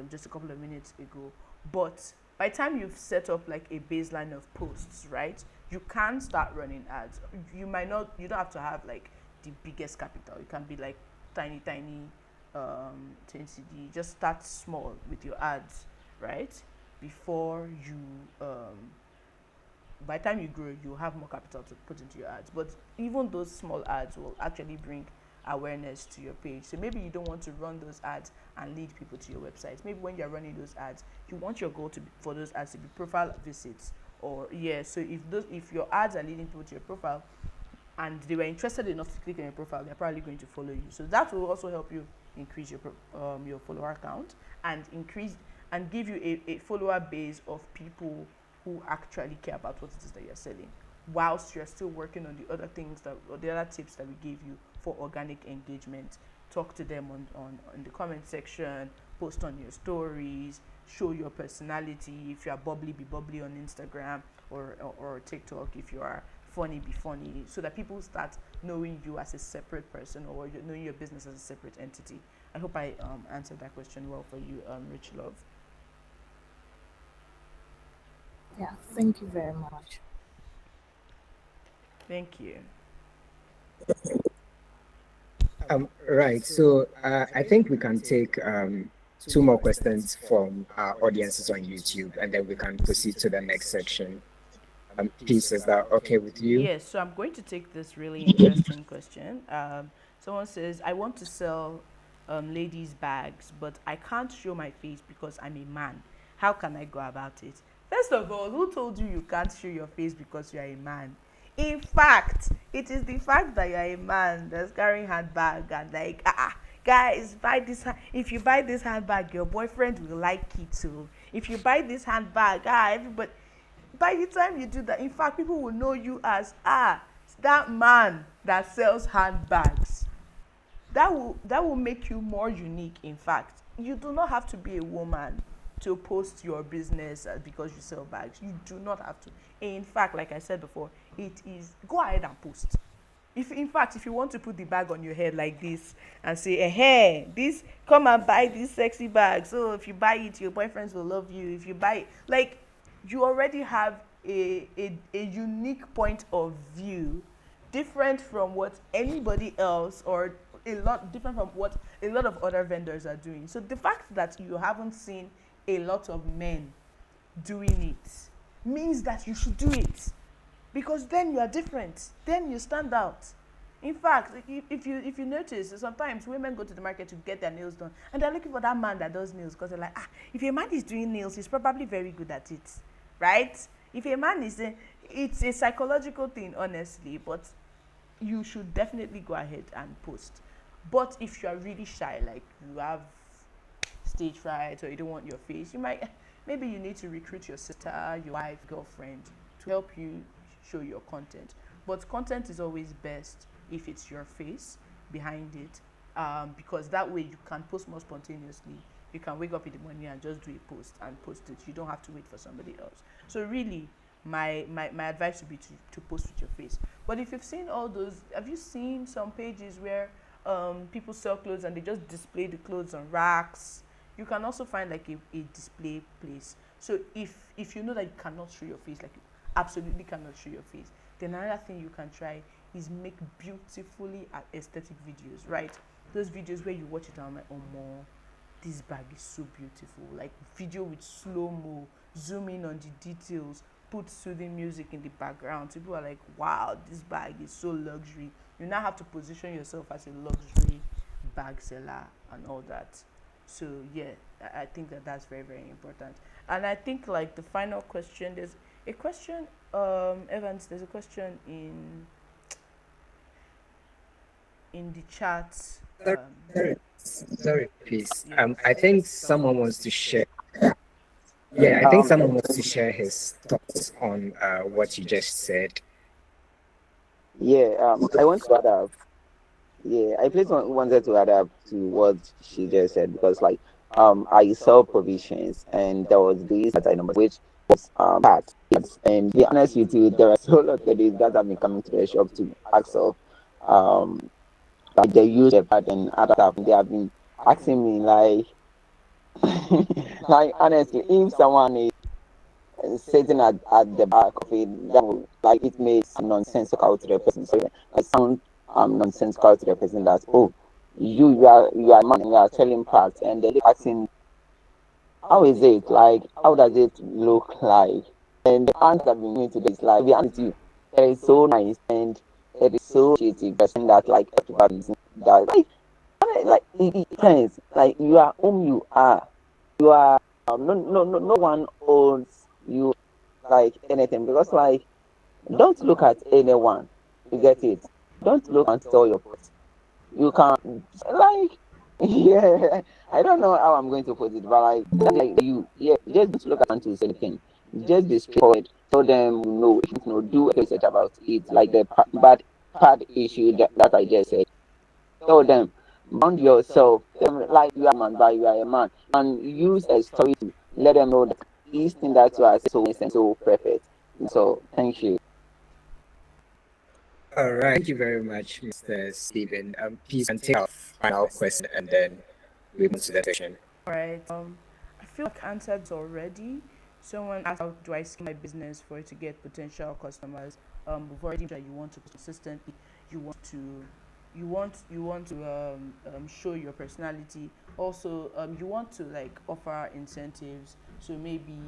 Speaker 3: just a couple of minutes ago. But by the time you've set up like a baseline of posts, right, you can start running ads. You don't have to have like the biggest capital. You can be like tiny 10 CD. Just start small with your ads, right? Before you by the time you grow, you have more capital to put into your ads. But even those small ads will actually bring awareness to your page. So maybe you don't want to run those ads and lead people to your website. Maybe when you're running those ads, you want your goal for those ads to be profile visits, or so if your ads are leading people to your profile and they were interested enough to click on your profile, they're probably going to follow you. So that will also help you increase your follower count and give you a follower base of people who actually care about what it is that you're selling, whilst you're still working on the other things that, or the other tips that we gave you for organic engagement. Talk to them on the comment section, post on your stories, show your personality. If you are bubbly, be bubbly on Instagram or TikTok. If you are funny, be funny, so that people start knowing you as a separate person, or knowing your business as a separate entity. I hope I answered that question well for you, Rich Love.
Speaker 7: Yeah, thank you very much.
Speaker 3: Thank you.
Speaker 1: Right. So I think we can take two more questions from our audiences on YouTube, and then we can proceed to the next section. Peace, is that okay with you?
Speaker 3: Yes, so I'm going to take this really interesting question. Someone says, I want to sell ladies' bags, but I can't show my face because I'm a man. How can I go about it? First of all, who told you you can't show your face because you are a man? In fact, it is the fact that you're a man that's carrying handbag and like, guys, buy this. If you buy this handbag, your boyfriend will like it too. If you buy this handbag, everybody, by the time you do that, in fact, people will know you as that man that sells handbags. That will make you more unique. In fact, you do not have to be a woman to post your business because you sell bags. You do not have to. In fact, like I said before, it is, go ahead and post. If in fact, if you want to put the bag on your head like this and say, hey, this, come and buy this sexy bag, so if you buy it, your boyfriends will love you. If you buy it, like, you already have a unique point of view, different from what anybody else, or a lot different from what a lot of other vendors are doing. So the fact that you haven't seen a lot of men doing it means that you should do it, because then you are different, then you stand out. In fact, if you notice, sometimes women go to the market to get their nails done, and they're looking for that man that does nails, because they're like, if a man is doing nails, he's probably very good at it, right? If a man is it's a psychological thing, honestly, but you should definitely go ahead and post. But if you are really shy, like you have stage fright, or you don't want your face, you might, maybe you need to recruit your sister, your wife, girlfriend to help you show your content. But content is always best if it's your face behind it, because that way you can post more spontaneously. You can wake up in the morning and just do a post and post it. You don't have to wait for somebody else. So really, my advice would be to post with your face. But if you've seen all those, have you seen some pages where people sell clothes and they just display the clothes on racks? You can also find like a display place. So if you know that you cannot show your face, like you absolutely cannot show your face, then another thing you can try is make beautifully aesthetic videos, right? Those videos where you watch it and I'm like, oh more, this bag is so beautiful. Like video with slow-mo, zoom in on the details, put soothing music in the background. People are like, wow, this bag is so luxury. You now have to position yourself as a luxury bag seller and all that. So yeah, I think that's very, very important. And I think like the final question, there's a question, Evans, there's a question in the chat.
Speaker 1: Sorry, sorry, please. I think someone wants to share. Yeah, I think someone wants to share his thoughts on what you just said.
Speaker 5: Yeah, I want to add up. Yeah, I please wanted to add up to what she just said, because like I sell provisions, and there was this that I know which was cards. And to be honest with you, there are so lot of ladies that have been coming to the shop to ask of um like they use the card and other stuff. They have been asking me like like honestly, if someone is sitting at the back of it, that will, like, it makes nonsensical to the person. So it sounds nonsensical to the person that, oh, you are a man and you are selling parts, and they're asking, how is it, like, how does it look like? And the answer that we need to this, like, to be honest with you, it is so nice, and it is so appreciative person that like everybody is that like it depends, like you are whom you are. You are no one owns you like anything, because like don't look at anyone. You get it? Don't look and sell your pot. You can, like, yeah. I don't know how I'm going to put it, but like you, yeah, just don't look at to sell anything. Just be straightforward. Tell them no, if you know, do research about it, like the bad pad issue that I just said. Tell them, bound yourself. Tell them like you are a man, but you are a man, and use a story to let them know that this thing that you are so nice and so perfect. So thank you.
Speaker 1: All right. Thank you very much, Mr. Stephen. Please can take our final question and then we move to the section.
Speaker 3: All right. I feel like I answered already. Someone asked, "How do I scale my business for it to get potential customers?" We've already that you want to consistently, you want to, show your personality. Also, you want to like offer incentives. So maybe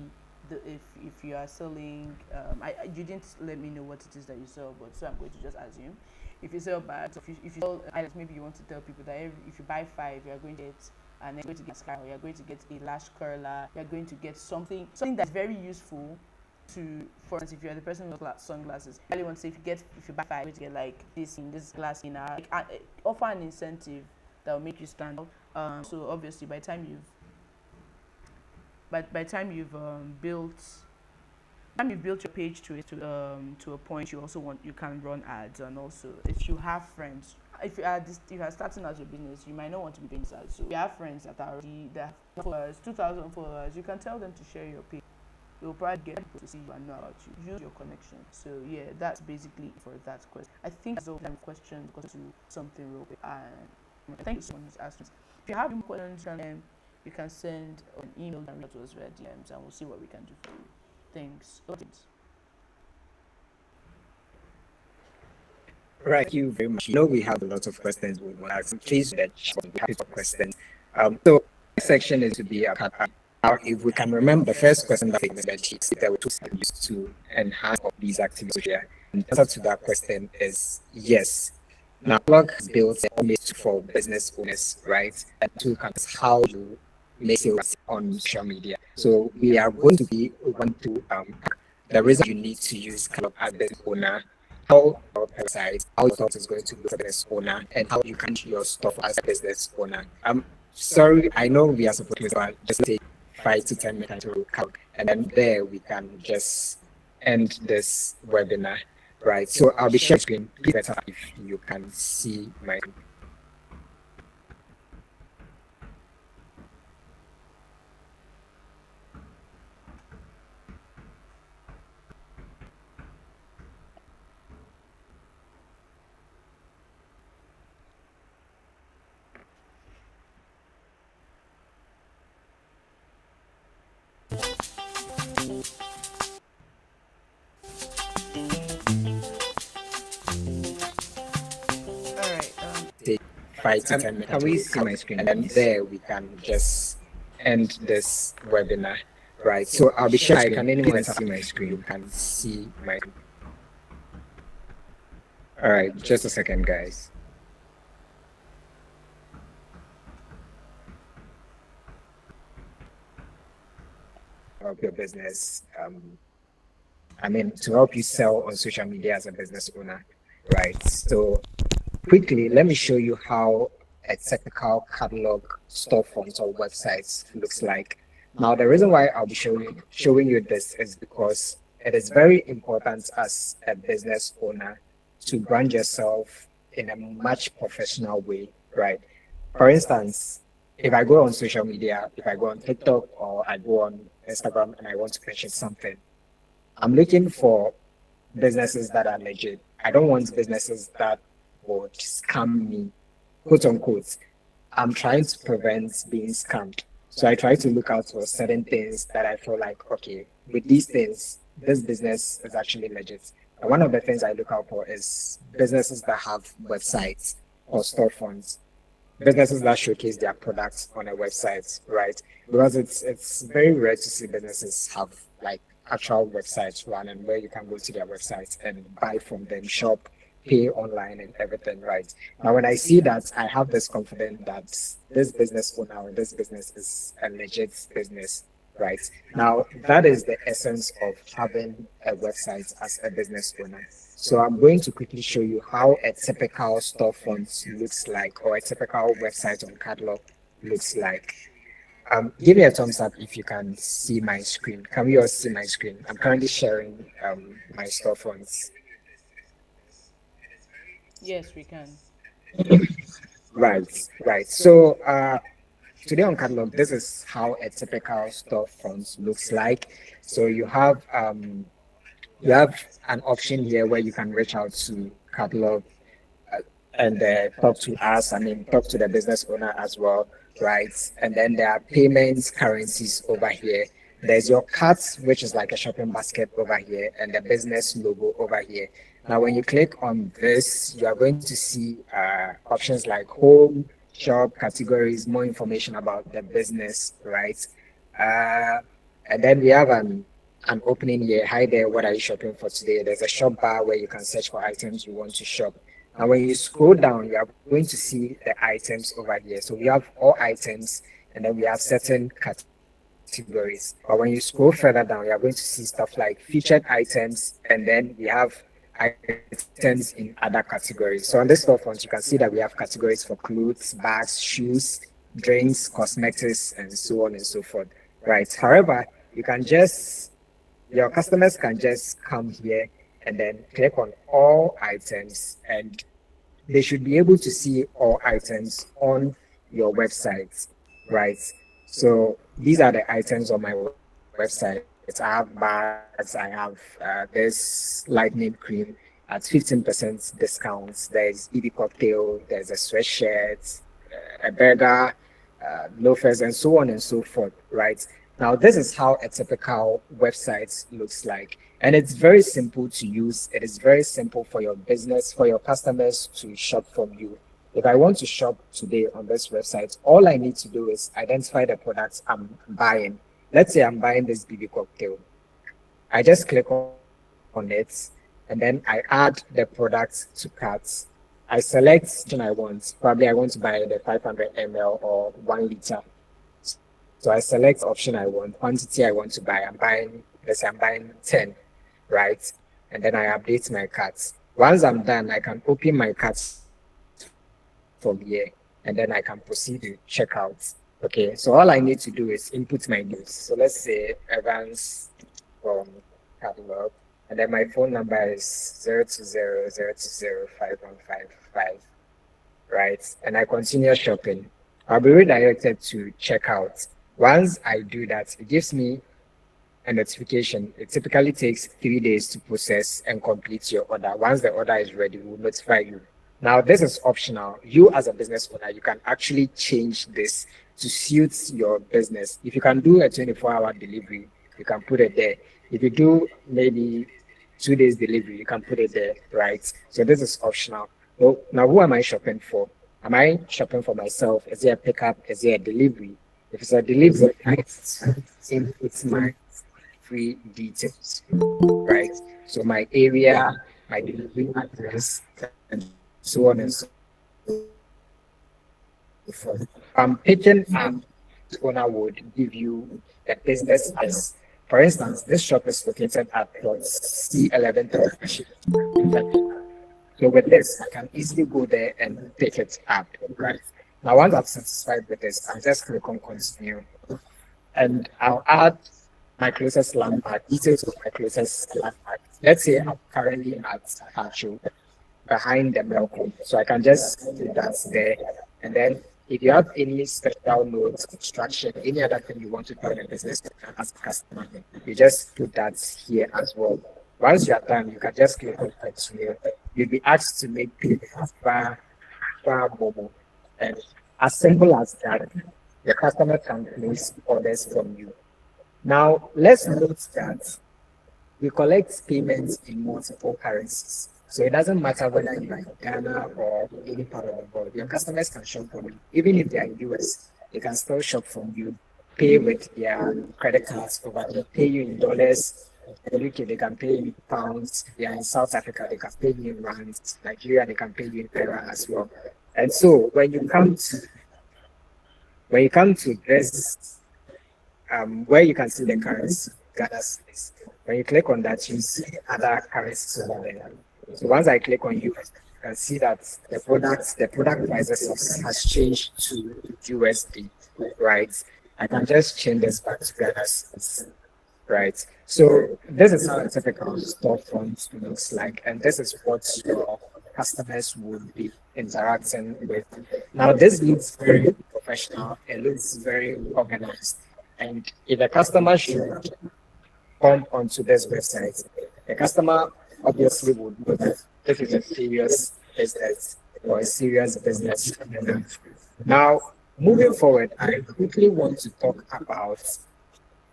Speaker 3: if you are selling, you didn't let me know what it is that you sell, but so I'm going to just assume. If you sell bags, if you sell items, maybe you want to tell people that if you buy five, you are going to get and then going to get sky, or you're going to get a lash curler, you're going to get something that's very useful to, for instance, if you're the person with sunglasses, I really want to say if you buy five, you're going to get like this glass cleaner, like, offer an incentive that will make you stand out. So obviously by the time you've built your page to a point, you can run ads. And also if you have friends, if you are starting out your business, you might not want to be doing ads. So if you have friends that are already that have followers, 2,000 followers, you can tell them to share your page. You'll probably get people to see you and know about you. Use your connection. So yeah, that's basically for that question. I think that's all the question because to something real quick. And thank you so much for asking. If you have any questions, you can send an email and reach out to us via DMs, and we'll see what we can do for you. Thanks.
Speaker 1: Right, thank you very much. You know, we have a lot of questions we want to ask. Please, we have some questions. So this section is to be about now, if we can remember, the first question that we mentioned, there were tools that we used to enhance all these activities here. And the answer to that question is yes. Now, Plug has built a made for business owners, right? And to how you make sales on social media. So we are going to be want to the reason you need to use Catlog as business owner, how your website, how your thought is going to look as a business owner, and how you can do your stuff as a business owner. Sorry, I know we are supposed to just take 5 to 10 minutes to count, and then there we can just end this webinar. Right. So I'll be sharing screen. Please better if you can see my.
Speaker 3: All right.
Speaker 1: Take 5 to 10 minutes. Can we see my screen? And then there we can just end this webinar. Right. So I'll be sharing. Can anyone see my screen? You can see my. All right. Just a second, guys. Help your business. To help you sell on social media as a business owner, right? So quickly, let me show you how a typical catalog storefront or websites looks like. Now, the reason why I'll be showing you this is because it is very important as a business owner to brand yourself in a much professional way, right? For instance, if I go on social media, if I go on TikTok or I go on Instagram and I want to purchase something, I'm looking for businesses that are legit. I don't want businesses that would scam me, quote unquote. I'm trying to prevent being scammed. So I try to look out for certain things that I feel like, okay, with these things, this business is actually legit. And one of the things I look out for is businesses that have websites or storefronts, businesses that showcase their products on a website, right? Because it's very rare to see businesses have like actual websites run and where you can go to their websites and buy from them, shop, pay online and everything, right? Now when I see that, I have this confidence that this business owner or this business is a legit business, right? Now that is the essence of having a website as a business owner. So I'm going to quickly show you how a typical storefront looks like or a typical website on Catalog looks like. Give me a thumbs up if you can see my screen. Can we all see my screen? I'm currently sharing my storefronts.
Speaker 3: Yes, we can.
Speaker 1: Right, right. So today on Catalog, this is how a typical storefront looks like. So you have an option here where you can reach out to Catalog uh, and talk to us. I mean, talk to the business owner as well, right? And then there are payments currencies over here. There's your carts, which is like a shopping basket over here, and the business logo over here. Now, when you click on this, you are going to see options like home, shop, categories, more information about the business, right? Uh, and then we have an opening here. Hi there, what are you shopping for today? There's a shop bar where you can search for items you want to shop. Now, when you scroll down, you are going to see the items over here. So we have all items, and then we have certain categories. But when you scroll further down, you are going to see stuff like featured items, and then we have items in other categories. So on this storefront, you can see that we have categories for clothes, bags, shoes, drinks, cosmetics, and so on and so forth. Right. However, you can just your customers can just come here and then click on all items, and they should be able to see all items on your website, right? So these are the items on my website. I have bags, I have this lightning cream at 15% discounts. There's EB cocktail, there's a sweatshirt, a burger, loafers, and so on and so forth, right? Now, this is how a typical website looks like. And it's very simple to use. It is very simple for your business, for your customers to shop from you. If I want to shop today on this website, all I need to do is identify the products I'm buying. Let's say I'm buying this BB cocktail. I just click on it, and then I add the product to cart. I select the option I want. Probably I want to buy the 500 ml or 1 liter. So I select the option I want, quantity I want to buy. Let's say I'm buying 10, right? And then I update my cart. Once I'm done, I can open my cart from here, and then I can proceed to checkout. Okay, so all I need to do is input my details. So let's say Evans from Catlog, and then my phone number is 02002051555, right? And I continue shopping. I'll be redirected to checkout. Once I do that, it gives me a notification. It typically takes 3 days to process and complete your order. Once the order is ready, we'll notify you. Now, this is optional. You, as a business owner, you can actually change this to suit your business. If you can do a 24-hour delivery, you can put it there. If you do maybe 2 days delivery, you can put it there, right? So this is optional. So now, who am I shopping for? Am I shopping for myself? Is it a pickup? Is it a delivery? If it's a delivery, I input my free details, right? So my area, my delivery address, and so on and so forth. Picking owner would give you the business address. For instance, this shop is located at plot C11. So with this, I can easily go there and pick it up, right? Now, once I'm satisfied with this, I'll just click on continue, and I'll add my closest landmark, details of my closest landmark. Let's say I'm currently at Pacho, behind the Melco. So I can just do that there. And then if you have any special notes, construction, any other thing you want to do in a business as a customer, you just put that here as well. Once you are done, you can just click on continue. You'll be asked to make payment via Momo. And as simple as that, the customer can place orders from you. Now, let's note that we collect payments in multiple currencies. So it doesn't matter whether you're in Ghana or any part of the world. Your customers can shop from you. Even if they're in US, they can still shop from you, pay with their credit cards over there, pay you in dollars. In the UK, they can pay you in pounds. They are in South Africa, they can pay you in rands. Nigeria, they can pay you in naira as well. And so when you come to this, where you can see the currency, Ghana cedis. When you click on that, you see other currencies over there. So once I click on US, you can see that the product prices has changed to USD, right? I can just change this back to Ghana cedis, right? So this is how a typical storefront looks like, and this is what your customers would be interacting with. Now, this looks very professional. It looks very organized, and if a customer should come onto this website, the customer obviously would know that this is a serious business or a serious business. Now, moving forward, I quickly want to talk about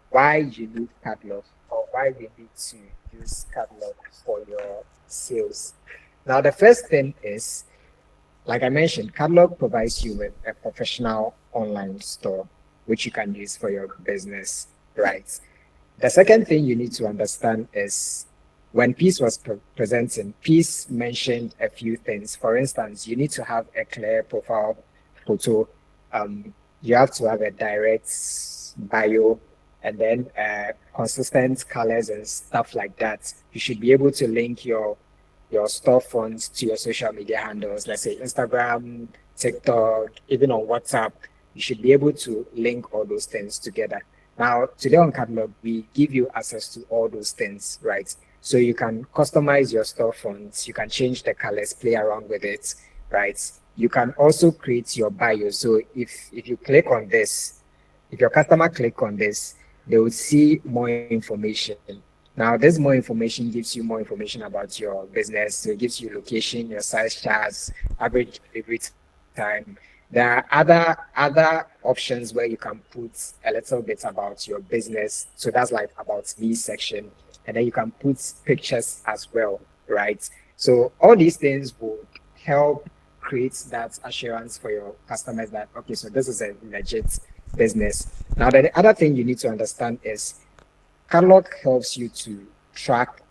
Speaker 1: why you need Catlog or why you need to use Catlog for your sales. Now, the first thing is, like I mentioned, Catlog provides you with a professional online store which you can use for your business, right? The second thing you need to understand is when Peace was presenting, Peace mentioned a few things. For instance, you need to have a clear profile photo. You have to have a direct bio and then consistent colors and stuff like that. You should be able to link your storefronts to your social media handles, let's say Instagram, TikTok, even on WhatsApp. You should be able to link all those things together. Now, today on Catalog, we give you access to all those things, right? So you can customize your storefronts, you can change the colors, play around with it, right? You can also create your bio. So if you click on this, if your customer click on this, they will see more information. Now, this more information gives you more information about your business. So it gives you location, your size charts, average delivery time. There are other options where you can put a little bit about your business. So that's like about me section. And then you can put pictures as well, right? So all these things will help create that assurance for your customers that okay, so this is a legit business. Now, the other thing you need to understand is Catalog helps you to track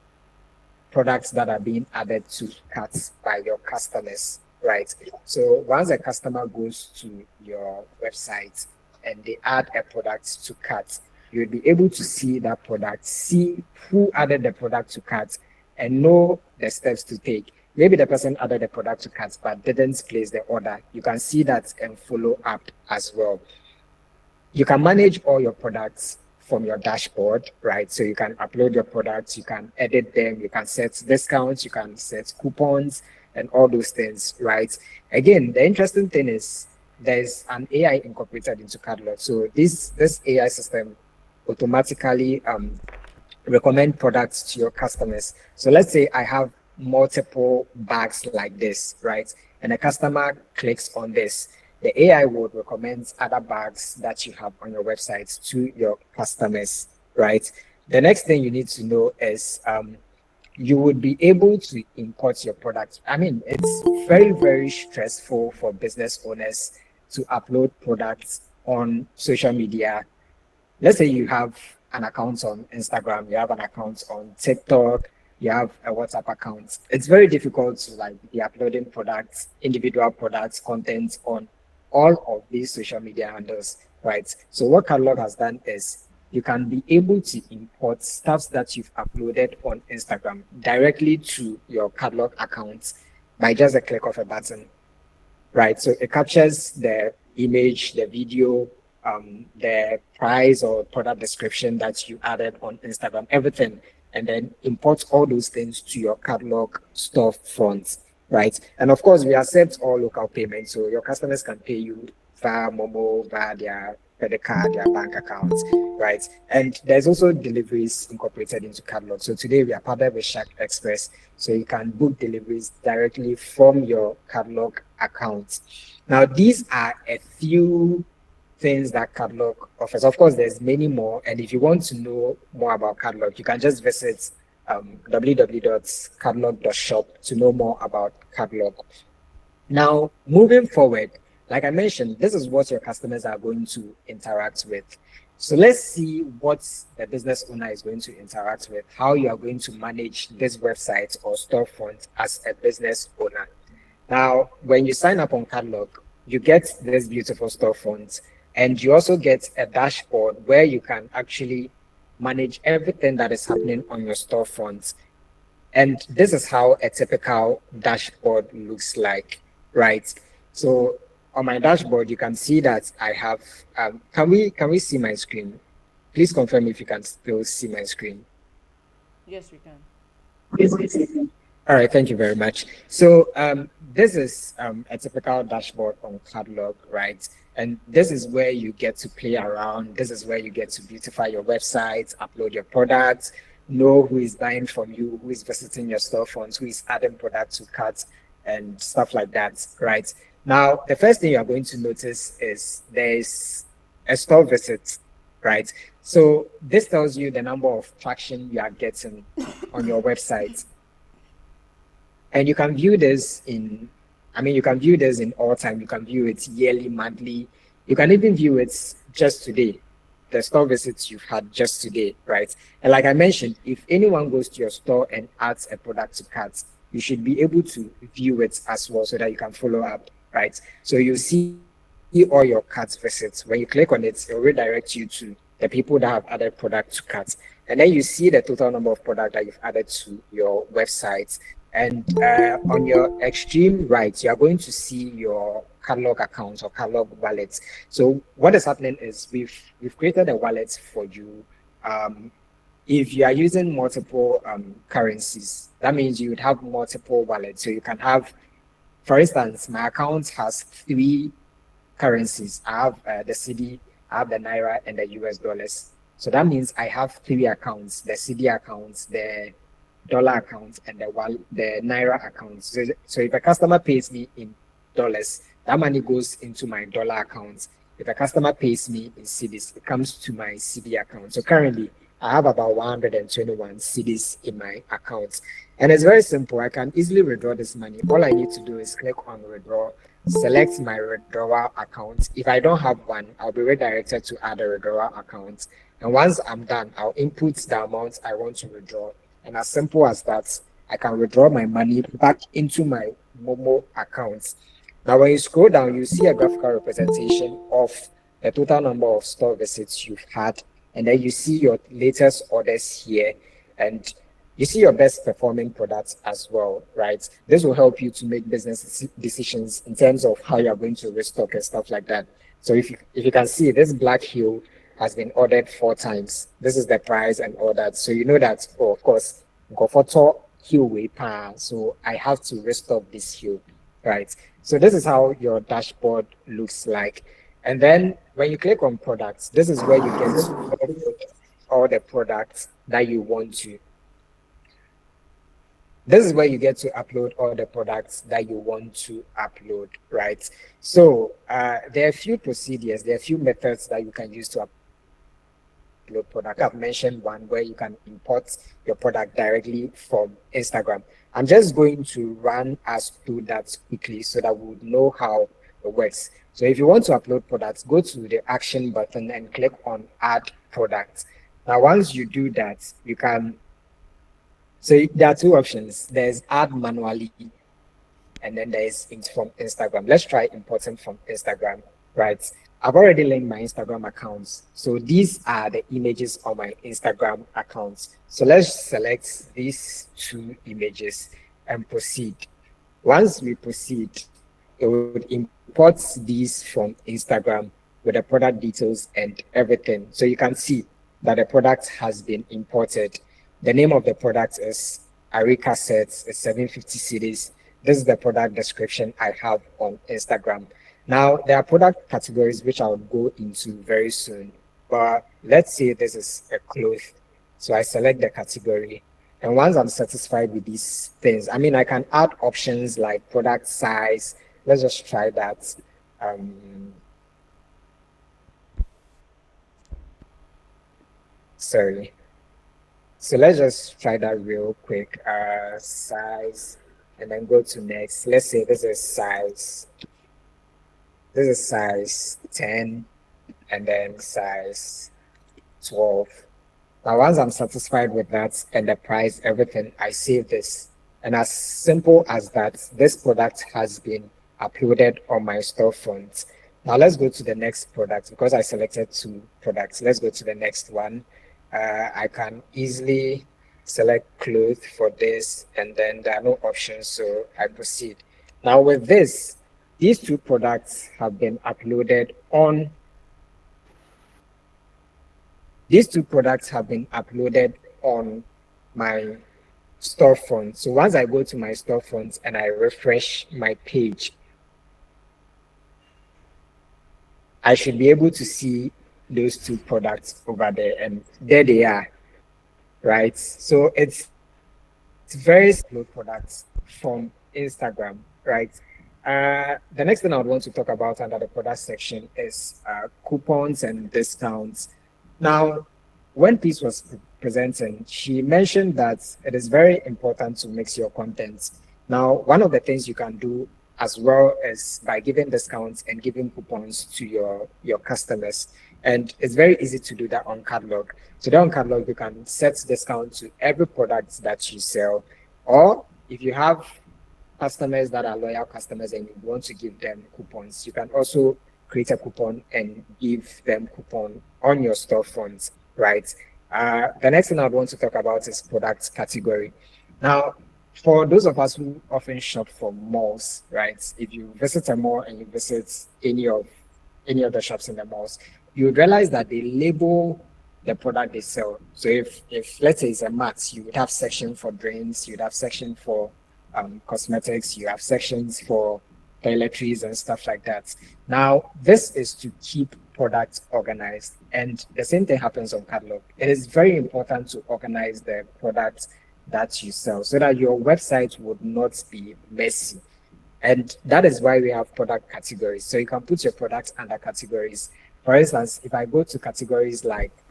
Speaker 1: products that are being added to carts by your customers, right? So once a customer goes to your website and they add a product to cart, you'll be able to see that product, see who added the product to cart, and know the steps to take. Maybe the person added the product to cart but didn't place the order. You can see that and follow up as well. You can manage all your products from your dashboard, right? So you can upload your products, you can edit them, you can set discounts, you can set coupons, and all those things, right? Again, the interesting thing is there's an AI incorporated into Catalog. So this AI system automatically recommend products to your customers. So let's say I have multiple bags like this, right? And a customer clicks on this, the AI would recommend other bags that you have on your website to your customers, right? The next thing you need to know is you would be able to import your product. I mean, it's very, very stressful for business owners to upload products on social media. Let's say you have an account on Instagram, you have an account on TikTok, you have a WhatsApp account. It's very difficult to like be uploading products, individual products, content on all of these social media handles, right? So what Catalog has done is you can be able to import stuff that you've uploaded on Instagram directly to your Catalog account by just a click of a button, right? So it captures the image, the video, the price or product description that you added on Instagram, everything, and then imports all those things to your Catalog storefront, right? And of course, we accept all local payments, so your customers can pay you via Momo, via their credit card, their bank accounts, right? And there's also deliveries incorporated into Catalog. So today we are partnered with Shark Express, so you can book deliveries directly from your Catalog account. Now, these are a few things that Catalog offers. Of course, there's many more, and if you want to know more about Catalog, you can just visit www.catalog.shop to know more about Catalog. Now, moving forward, like I mentioned, this is what your customers are going to interact with. So let's see what the business owner is going to interact with, how you are going to manage this website or storefront as a business owner. Now, when you sign up on Catlog, you get this beautiful storefront, and you also get a dashboard where you can actually manage everything that is happening on your storefront. And this is how a typical dashboard looks like, right? So on my dashboard, you can see that I have. Can we see my screen? Please confirm if you can still see my screen.
Speaker 3: Yes, we can.
Speaker 1: All right, thank you very much. So this is a typical dashboard on Catlog, right? And this is where you get to play around. This is where you get to beautify your website, upload your products, know who is buying from you, who is visiting your storefronts, who is adding products to carts, and stuff like that, right? Now, the first thing you're going to notice is there's a store visit, right? So this tells you the number of traction you are getting on your website, and you can view this in, I mean, you can view this in all time. You can view it yearly, monthly. You can even view it just today, the store visits you've had just today, right? And like I mentioned, if anyone goes to your store and adds a product to cart, you should be able to view it as well so that you can follow up, right? So you see all your cart visits. When you click on it, it will redirect you to the people that have added product to cart. And then you see the total number of product that you've added to your website. And on your extreme right, you are going to see your catalog accounts or catalog wallets. So what is happening is we've created a wallet for you. Um, if you are using multiple currencies, that means you would have multiple wallets. So you can have, for instance, my account has three currencies. I have the CD, I have the Naira, and the US dollars. So that means I have three accounts: the CD accounts, the dollar account, and the Naira account. So if a customer pays me in dollars, that money goes into my dollar account. If a customer pays me in cedis, it comes to my CD account. So currently, I have about 121 cedis in my account. And it's very simple. I can easily withdraw this money. All I need to do is click on withdraw, select my withdrawal account. If I don't have one, I'll be redirected to add a withdrawal account. And once I'm done, I'll input the amount I want to withdraw. And as simple as that, I can withdraw my money back into my Momo account. Now, when you scroll down, you see a graphical representation of the total number of store visits you've had, and then you see your latest orders here, and you see your best performing products as well, right? This will help you to make business decisions in terms of how you're going to restock and stuff like that. So if you can see, this Black Hill has been ordered 4 times. This is the price and all that. So you know that, oh, of course, go for hill way pa. So I have to restock this hill, right? So this is how your dashboard looks like. And then when you click on products, this is where you get to upload all the products that you want to. This is where you get to upload all the products that you want to upload, right? So there are a few procedures, there are a few methods that you can use to upload product. I've mentioned one where you can import your product directly from Instagram. I'm just going to run us through that quickly so that we would know how it works. So if you want to upload products, go to the action button and click on add products. Now, once you do that, you can, so there are two options. There's add manually, and then there's from Instagram. Let's try importing from Instagram, right? I've already linked my Instagram accounts. So these are the images on my Instagram accounts. So let's select these two images and proceed. Once we proceed, it would import these from Instagram with the product details and everything. So you can see that the product has been imported. The name of the product is Arika Sets, it's 750 cedis. This is the product description I have on Instagram. Now, there are product categories which I'll go into very soon, but let's say this is a cloth. So I select the category, and once I'm satisfied with these things, I mean, I can add options like product size. Let's just try that. Sorry. So let's just try that real quick. Size, and then go to next. Let's say this is size 10, and then size 12. Now, once I'm satisfied with that and the price, everything, I save this. And as simple as that, this product has been uploaded on my storefront. Now let's go to the next product because I selected two products. Let's go to the next one. I can easily select clothes for this, and then there are no options, so I proceed. Now with this, these two products have been uploaded on these two products have been uploaded on my storefront. So once I go to my storefront and I refresh my page, I should be able to see those two products over there, and there they are, right? So it's very upload products from Instagram, right? The next thing I would want to talk about under the product section is coupons and discounts. Now, when Peace was presenting, she mentioned that it is very important to mix your content. Now, one of the things you can do as well is by giving discounts and giving coupons to your customers. And it's very easy to do that on Catlog. So there on Catlog, you can set discount to every product that you sell. Or if you have customers that are loyal customers and you want to give them coupons, you can also create a coupon and give them coupon on your storefront, right? The next thing I'd want to talk about is product category. Now, for those of us who often shop from malls, right? If you visit a mall and you visit any of the shops in the malls, you would realize that they label the product they sell. So if let's say it's a mat, you would have section for drains, you'd have section for cosmetics, you have sections for toiletries and stuff like that. Now, this is to keep products organized, and the same thing happens on Catlog. It is very important to organize the products that you sell so that your website would not be messy. And that is why we have product categories. So you can put your products under categories. For instance, if I go to categories like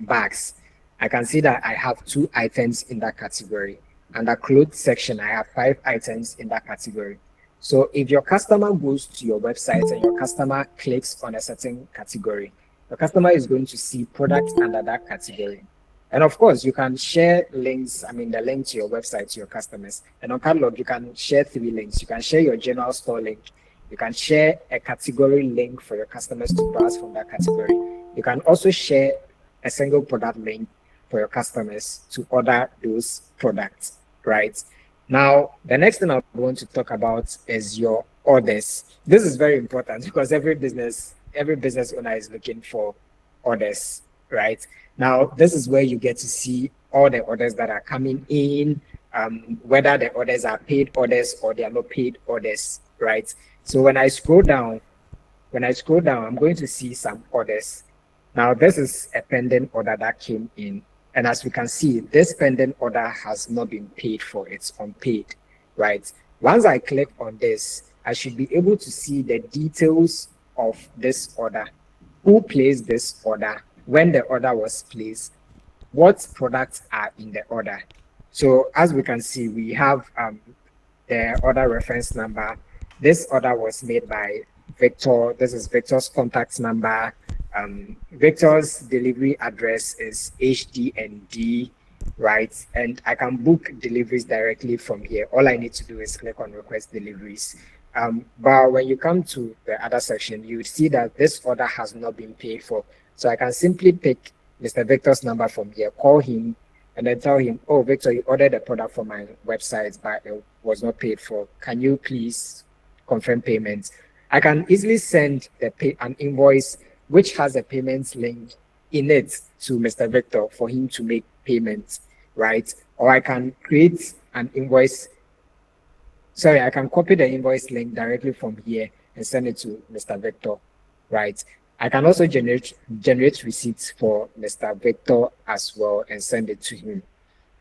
Speaker 1: bags, I can see that I have 2 items in that category. Under clothes section, I have 5 items in that category. So if your customer goes to your website and your customer clicks on a certain category, the customer is going to see products under that category. And of course, you can share links, the link to your website to your customers. And on Catlog, you can share 3 links. You can share your general store link. You can share a category link for your customers to browse from that category. You can also share a single product link for your customers to order those products, right? Now, the next thing I want to talk about is your orders. This is very important because every business owner is looking for orders, right? Now, this is where you get to see all the orders that are coming in, whether the orders are paid orders or they are not paid orders, right? So when I scroll down, I'm going to see some orders. Now, this is a pending order that came in. And as we can see, this pending order has not been paid for. It's unpaid, right? Once I click on this, I should be able to see the details of this order, who placed this order, when the order was placed, what products are in the order. So as we can see, we have the order reference number. This order was made by Victor. This is Victor's contact number. Victor's delivery address is HDND, right? And I can book deliveries directly from here. All I need to do is click on request deliveries. But when you come to the other section, you would see that this order has not been paid for. So I can simply pick Mr. Victor's number from here, call him, and then tell him, oh, Victor, you ordered a product from my website, but it was not paid for. Can you please confirm payment? I can easily send an invoice which has a payments link in it to Mr. Victor for him to make payments, right? Or I can create an invoice. Sorry, I can copy the invoice link directly from here and send it to Mr. Victor, right? I can also generate receipts for Mr. Victor as well and send it to him.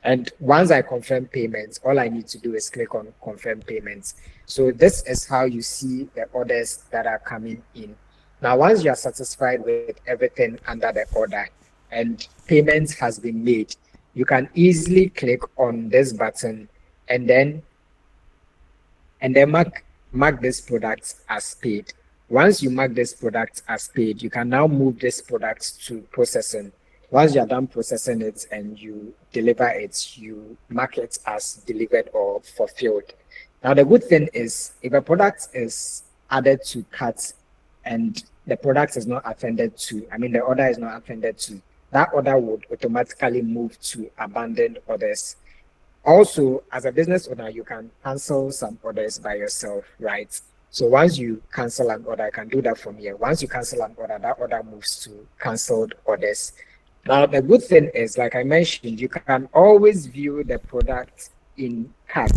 Speaker 1: And once I confirm payments, all I need to do is click on confirm payments. So this is how you see the orders that are coming in. Now, once you are satisfied with everything under the order and payment has been made, you can easily click on this button and then mark this product as paid. Once you mark this product as paid, you can now move this product to processing. Once you are done processing it and you deliver it, you mark it as delivered or fulfilled. Now, the good thing is if a product is added to cart and the product is not attended to, the order is not attended to, that order would automatically move to abandoned orders. Also, as a business owner, you can cancel some orders by yourself, right? So once you cancel an order, I can do that from here. Once you cancel an order, that order moves to canceled orders. Now, the good thing is, like I mentioned, you can always view the product in cart.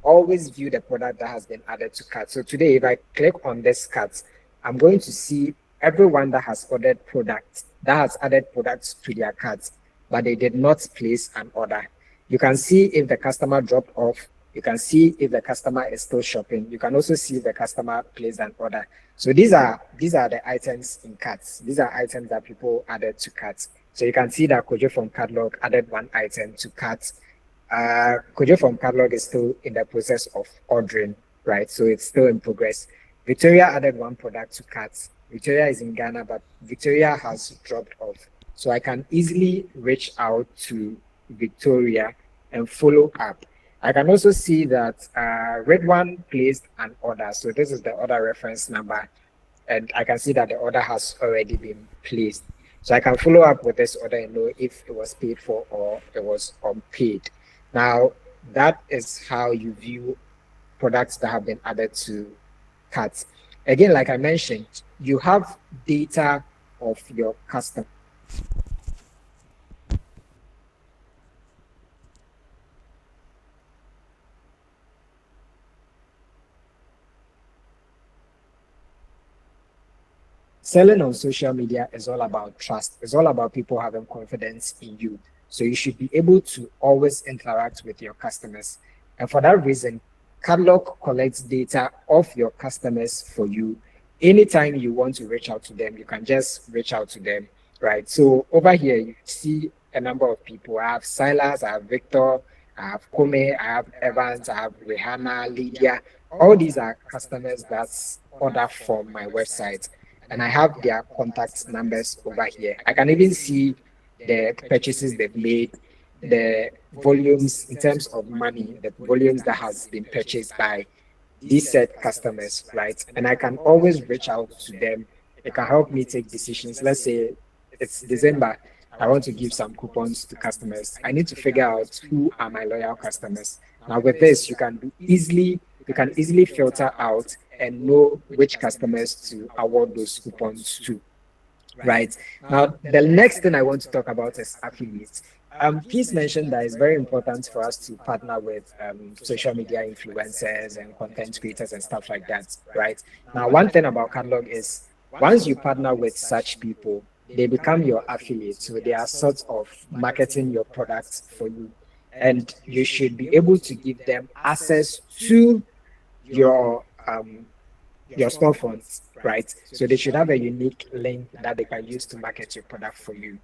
Speaker 1: Always view the product that has been added to cart. So today, if I click on this cart, I'm going to see everyone that has ordered products, that has added products to their carts, but they did not place an order. You can see if the customer dropped off. You can see if the customer is still shopping. You can also see if the customer placed an order. So these are the items in carts. These are items that people added to carts. So you can see that Kojo from Catlog added one item to cart. Kojo from Catlog is still in the process of ordering, right? So it's still in progress. Victoria added one product to carts. Victoria is in Ghana, but Victoria has dropped off. So I can easily reach out to Victoria and follow up. I can also see that Red One placed an order. So this is the order reference number, and I can see that the order has already been placed. So I can follow up with this order and know if it was paid for or it was unpaid. Now, that is how you view products that have been added to carts. Again, like I mentioned, you have data of your customer. Selling on social media is all about trust. It's all about people having confidence in you. So you should be able to always interact with your customers. And for that reason, Catalog collects data of your customers for you. Anytime you want to reach out to them, you can just reach out to them, right? So over here, you see a number of people. I have Silas, I have Victor, I have Kome, I have Evans, I have Rihanna, Lydia. All these are customers that's order from my website, and I have their contact numbers over here. I can even see the purchases they've made, the volumes in terms of money, the volumes that has been purchased by these said customers, right? And I can always reach out to them. It can help me take decisions. Let's say it's December. I want to give some coupons to customers. I need to figure out who are my loyal customers. Now with this, you can easily filter out and know which customers to award those coupons to, right? Now, the next thing I want to talk about is affiliates. Please mention that it's very important for us to partner with social media influencers and content creators and stuff like that, right? Now, one thing about Catalog is once you partner with such people, they become your affiliates. So they are sort of marketing your products for you. And you should be able to give them access to your your storefronts, right? So they should have a unique link that they can use to market your product for you.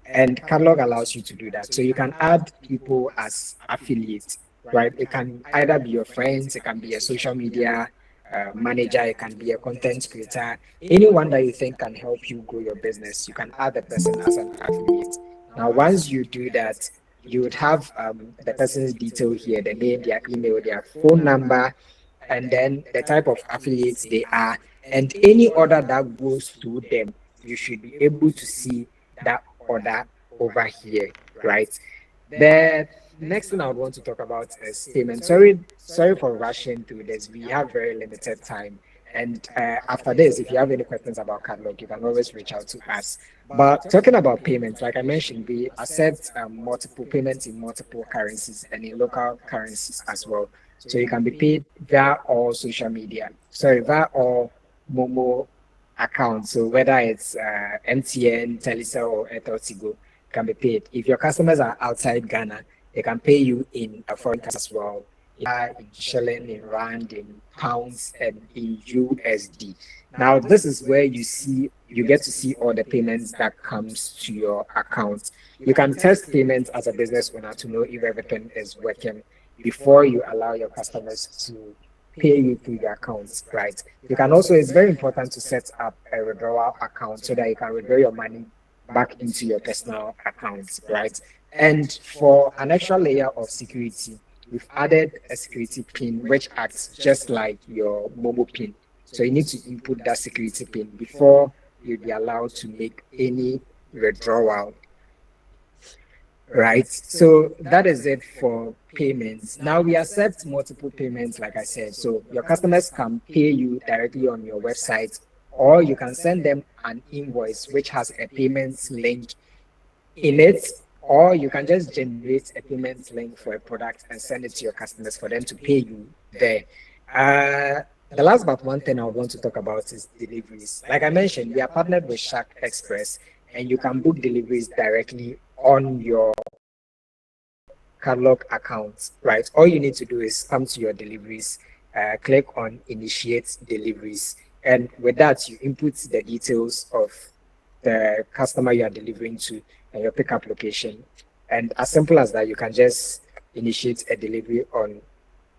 Speaker 1: And Catalog allows you to do that. So you can add people as affiliates, right? It can either be your friends, it can be a social media manager, it can be a content creator, anyone that you think can help you grow your business. You can add the person as an affiliate. Now, once you do that, you would have the person's detail here, the name, their email, their phone number, and then the type of affiliates they are, and any order that goes to them, you should be able to see that order over here, right? The next thing I would want to talk about is payment. Sorry for rushing through this. We have very limited time. And after this, if you have any questions about Catalog, you can always reach out to us. But talking about payments, like I mentioned, we accept multiple payments in multiple currencies and in local currencies as well. So you can be paid via all social media. Sorry, via all Momo accounts. So whether it's MTN, Telecel, or Airtel Tigo, can be paid. If your customers are outside Ghana, they can pay you in a foreign currency as well, in shilling, in rand, in pounds, and in USD. Now, this is where you get to see all the payments that comes to your account. You can test payments as a business owner to know if everything is working before you allow your customers to pay you through your accounts, right? You can also, it's very important to set up a withdrawal account so that you can withdraw your money back into your personal accounts, right? And for an extra layer of security, we've added a security pin which acts just like your Momo pin. So you need to input that security pin before you'll be allowed to make any withdrawal. right? So that is it for payments. Now we accept multiple payments, like I said. So your customers can pay you directly on your website, or you can send them an invoice which has a payments link in it, or you can just generate a payment link for a product and send it to your customers for them to pay you there. The last but one thing I would want to talk about is deliveries. Like I mentioned, we are partnered with Shark Express, and you can book deliveries directly on your Catlog account, right? All you need to do is come to your deliveries, click on initiate deliveries, and with that, you input the details of the customer you are delivering to and your pickup location. And as simple as that, you can just initiate a delivery on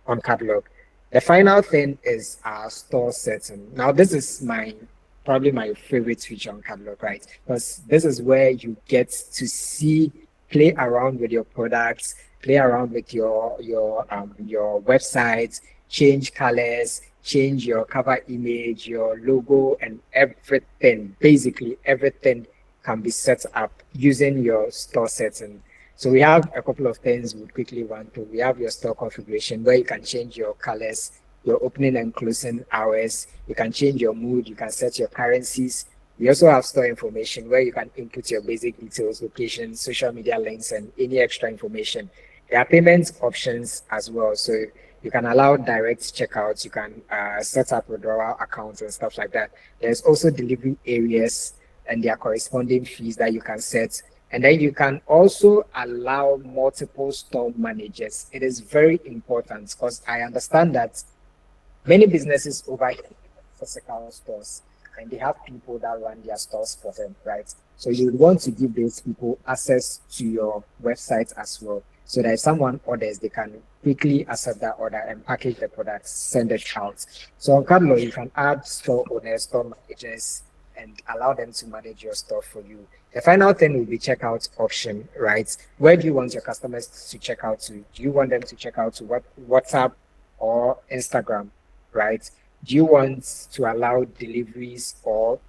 Speaker 1: Catlog. The final thing is our store setting. Now, this is my probably my favorite feature on Catlog, right? Because this is where you get to see, play around with your products, play around with your website, change colors, change your cover image, your logo, and everything. Basically, everything can be set up using your store setting. So we have a couple of things we quickly run through. We have your store configuration where you can change your colors, your opening and closing hours. You can change your mood. You can set your currencies. We also have store information where you can input your basic details, location, social media links, and any extra information. There are payment options as well. So you can allow direct checkouts. You can set up withdrawal accounts and stuff like that. There's also delivery areas and their corresponding fees that you can set. And then you can also allow multiple store managers. It is very important because I understand that many businesses overhead physical stores and they have people that run their stores for them, right? So you would want to give those people access to your website as well. So that if someone orders, they can quickly accept that order and package the products, send it out. So on Catalog, you can add store owners, store managers, and allow them to manage your store for you. The final thing will be checkout option, right? Where do you want your customers to check out to? Do you want them to check out to WhatsApp or Instagram, right? Do you want to allow deliveries or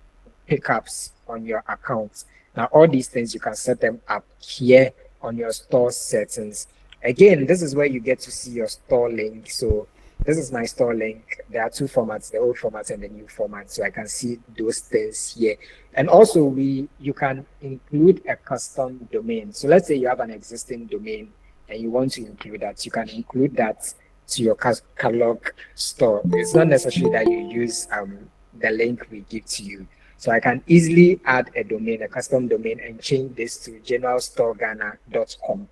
Speaker 1: pickups on your account? Now, all these things you can set them up here on your store settings. Again, this is where you get to see your store link. So this is my store link. There are two formats, the old format and the new format. So I can see those things here. And also you can include a custom domain. So let's say you have an existing domain and you want to include that. You can include that to your catalog store. It's not necessary that you use the link we give to you. So I can easily add a domain, a custom domain, and change this to generalstoreghana.com,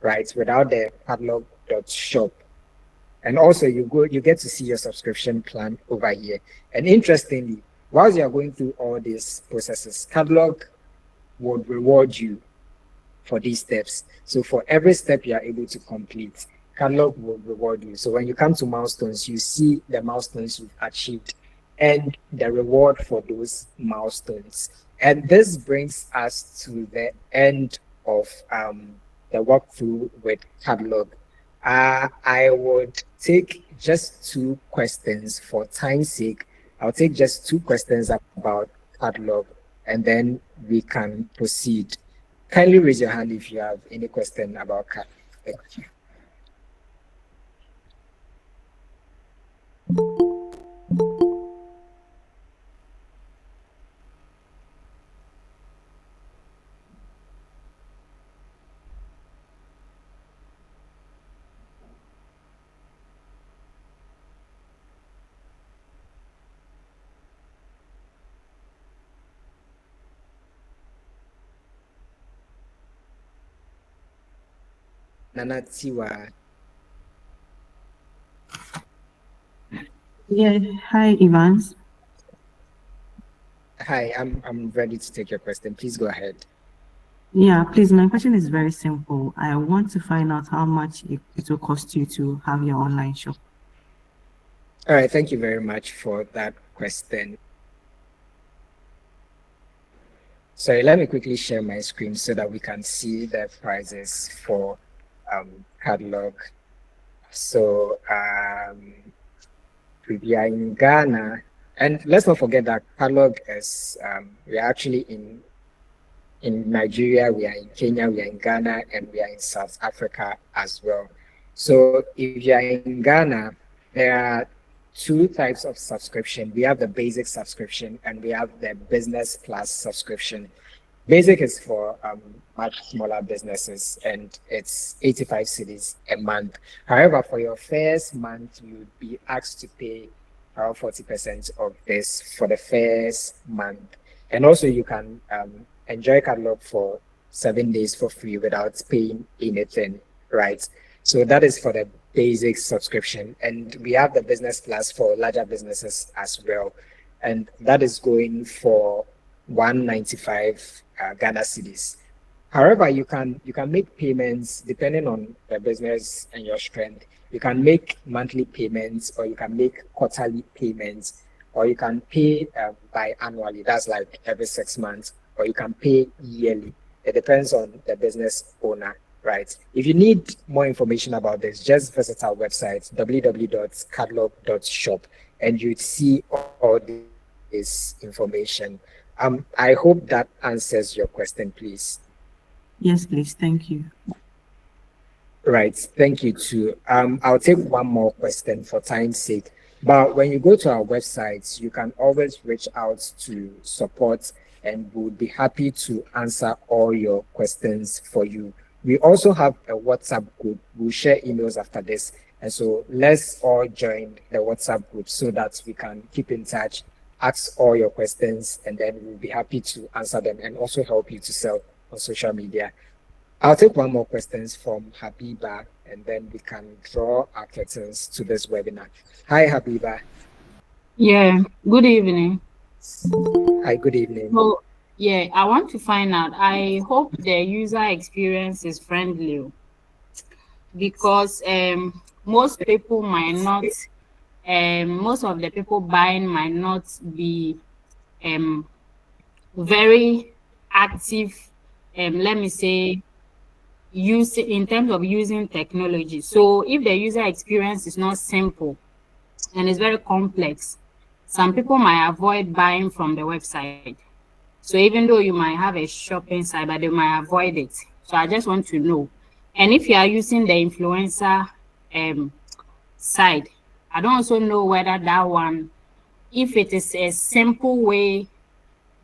Speaker 1: right? Without the catalog.shop. And also you get to see your subscription plan over here. And interestingly, whilst you are going through all these processes, Catalog would reward you for these steps. So for every step you are able to complete, Catalog will reward you. So when you come to milestones, you see the milestones you've achieved and the reward for those milestones. And this brings us to the end of the walkthrough with Catalog. I would take just two questions for time's sake. I'll take just two questions about Catalog, and then we can proceed. Kindly raise your hand if you have any question about Catalog. Nanatiwa.
Speaker 8: Yeah, hi Evans.
Speaker 1: Hi, I'm ready to take your question. Please go ahead.
Speaker 8: Yeah, please, my question is very simple. I want to find out how much it will cost you to have your online shop.
Speaker 1: All right, thank you very much for that question. Sorry, let me quickly share my screen so that we can see the prices for Catalog. So we are in Ghana, and let's not forget that Catalog is we are actually in in Nigeria, we are in Kenya, we are in Ghana, and we are in South Africa as well. So if you are in Ghana, there are two types of subscription. We have the basic subscription and we have the business plus subscription. Basic is for much smaller businesses and it's 85 cities a month. However, for your first month, you would be asked to pay around 40% of this for the first month. And also, you can enjoy Catalog for 7 days for free without paying anything, right? So that is for the basic subscription. And we have the business plus for larger businesses as well. And that is going for 195 Ghana cedis. However, you can make payments depending on the business and your strength. You can make monthly payments, or you can make quarterly payments, or you can pay biannually. That's like every 6 months, or you can pay yearly. It depends on the business owner, right? If you need more information about this, just visit our website www.catlog.shop, and you'd see all this information. I hope that answers your question, please.
Speaker 8: Yes, please. Thank you.
Speaker 1: Right. Thank you too. I'll take one more question for time's sake. But when you go to our website, you can always reach out to support and we'll be happy to answer all your questions for you. We also have a WhatsApp group. We'll share emails after this. And so let's all join the WhatsApp group so that we can keep in touch, ask all your questions, and then we'll be happy to answer them and also help you to sell on social media. I'll take one more questions from Habiba, and then we can draw our curtains to this webinar. Hi, Habiba.
Speaker 9: Yeah, good evening.
Speaker 1: Hi, good evening.
Speaker 9: So, yeah, I want to find out. I hope the user experience is friendly because most people might not, most of the people buying might not be um, very active, let me say, use in terms of using technology. So if the user experience is not simple and it's very complex, some people might avoid buying from the website. So even though you might have a shopping site, but they might avoid it. So I just want to know. And if you are using the influencer side, I don't also know whether that one, if it is a simple way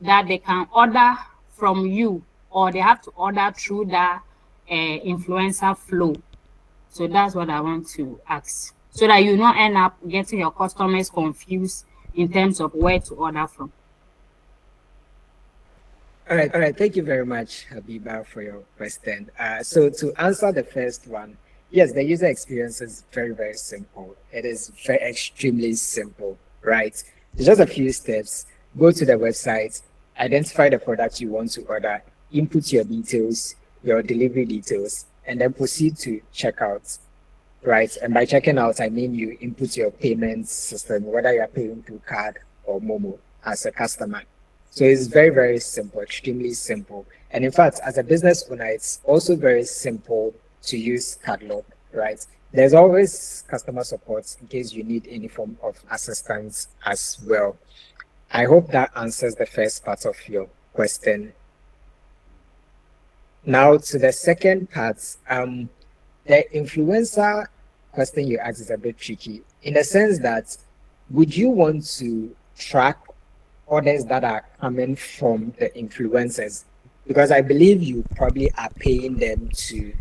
Speaker 9: that they can order from you or they have to order through that influencer flow. So that's what I want to ask, so that you not end up getting your customers confused in terms of where to order from.
Speaker 1: All right. Thank you very much, Habiba, for your question. So to answer the first one, yes, the user experience is very, very simple. It is very extremely simple, right? It's just a few steps. Go to the website, identify the product you want to order, input your details, your delivery details, and then proceed to checkout, right? And by checking out, I mean you input your payment system, whether you're paying through card or Momo as a customer. So it's very, very simple, extremely simple. And in fact, as a business owner, it's also very simple to use Catlog, right? There's always customer support in case you need any form of assistance as well. I hope that answers the first part of your question. Now to the second part, the influencer question you asked is a bit tricky in the sense that would you want to track orders that are coming from the influencers? Because I believe you probably are paying them to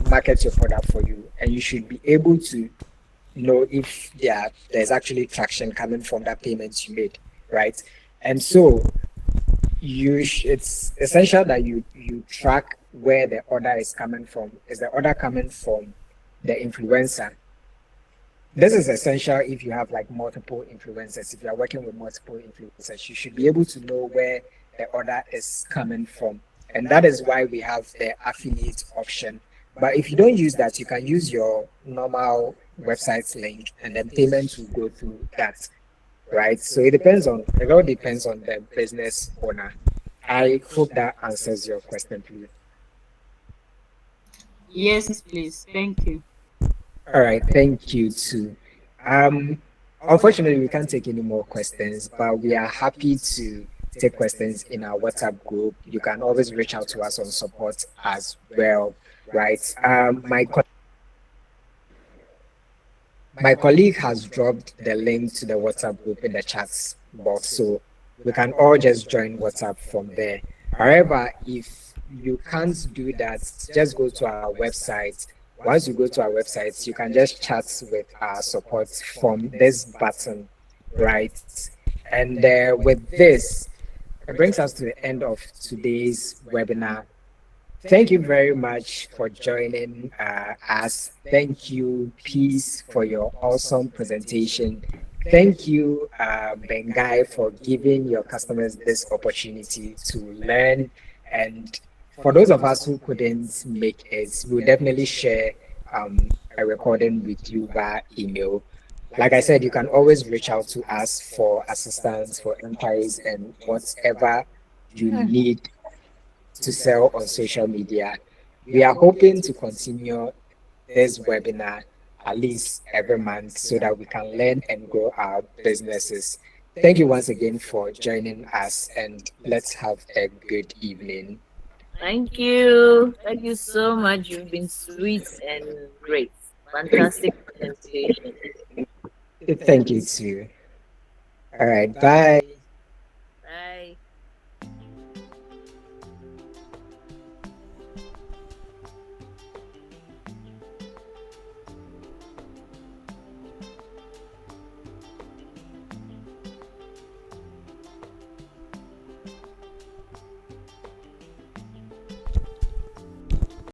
Speaker 1: market your product for you, and you should be able to know if there's actually traction coming from that payment you made, right? And so it's essential that you track where the order is coming from. Is the order coming from the influencer? This is essential if you have like multiple influencers. If you are working with multiple influencers, you should be able to know where the order is coming from. And that is why we have the affiliate option. But if you don't use that, you can use your normal website's link and then payment will go through that, right? So it all depends on the business owner. I hope that answers your question, please.
Speaker 9: Yes, please. Thank you.
Speaker 1: All right, thank you too. Unfortunately, we can't take any more questions, but we are happy to take questions in our WhatsApp group. You can always reach out to us on support as well, right? My colleague has dropped the link to the WhatsApp group in the chats box, so we can all just join WhatsApp from there. However, if you can't do that, just go to our website. Once you go to our website, you can just chat with our support from this button, right? And with this, it brings us to the end of today's webinar. Thank you very much for joining us. Thank you, Peace, for your awesome presentation. Thank you, Bengai, for giving your customers this opportunity to learn. And for those of us who couldn't make it, we'll definitely share a recording with you via email. Like I said, you can always reach out to us for assistance, for inquiries, and whatever you need to sell on social media. We are hoping to continue this webinar at least every month so that we can learn and grow our businesses. Thank you once again for joining us, and let's have a good evening.
Speaker 10: Thank you. Thank you so much. You've been sweet and great. Fantastic presentation.
Speaker 1: Thank you too. All right, bye.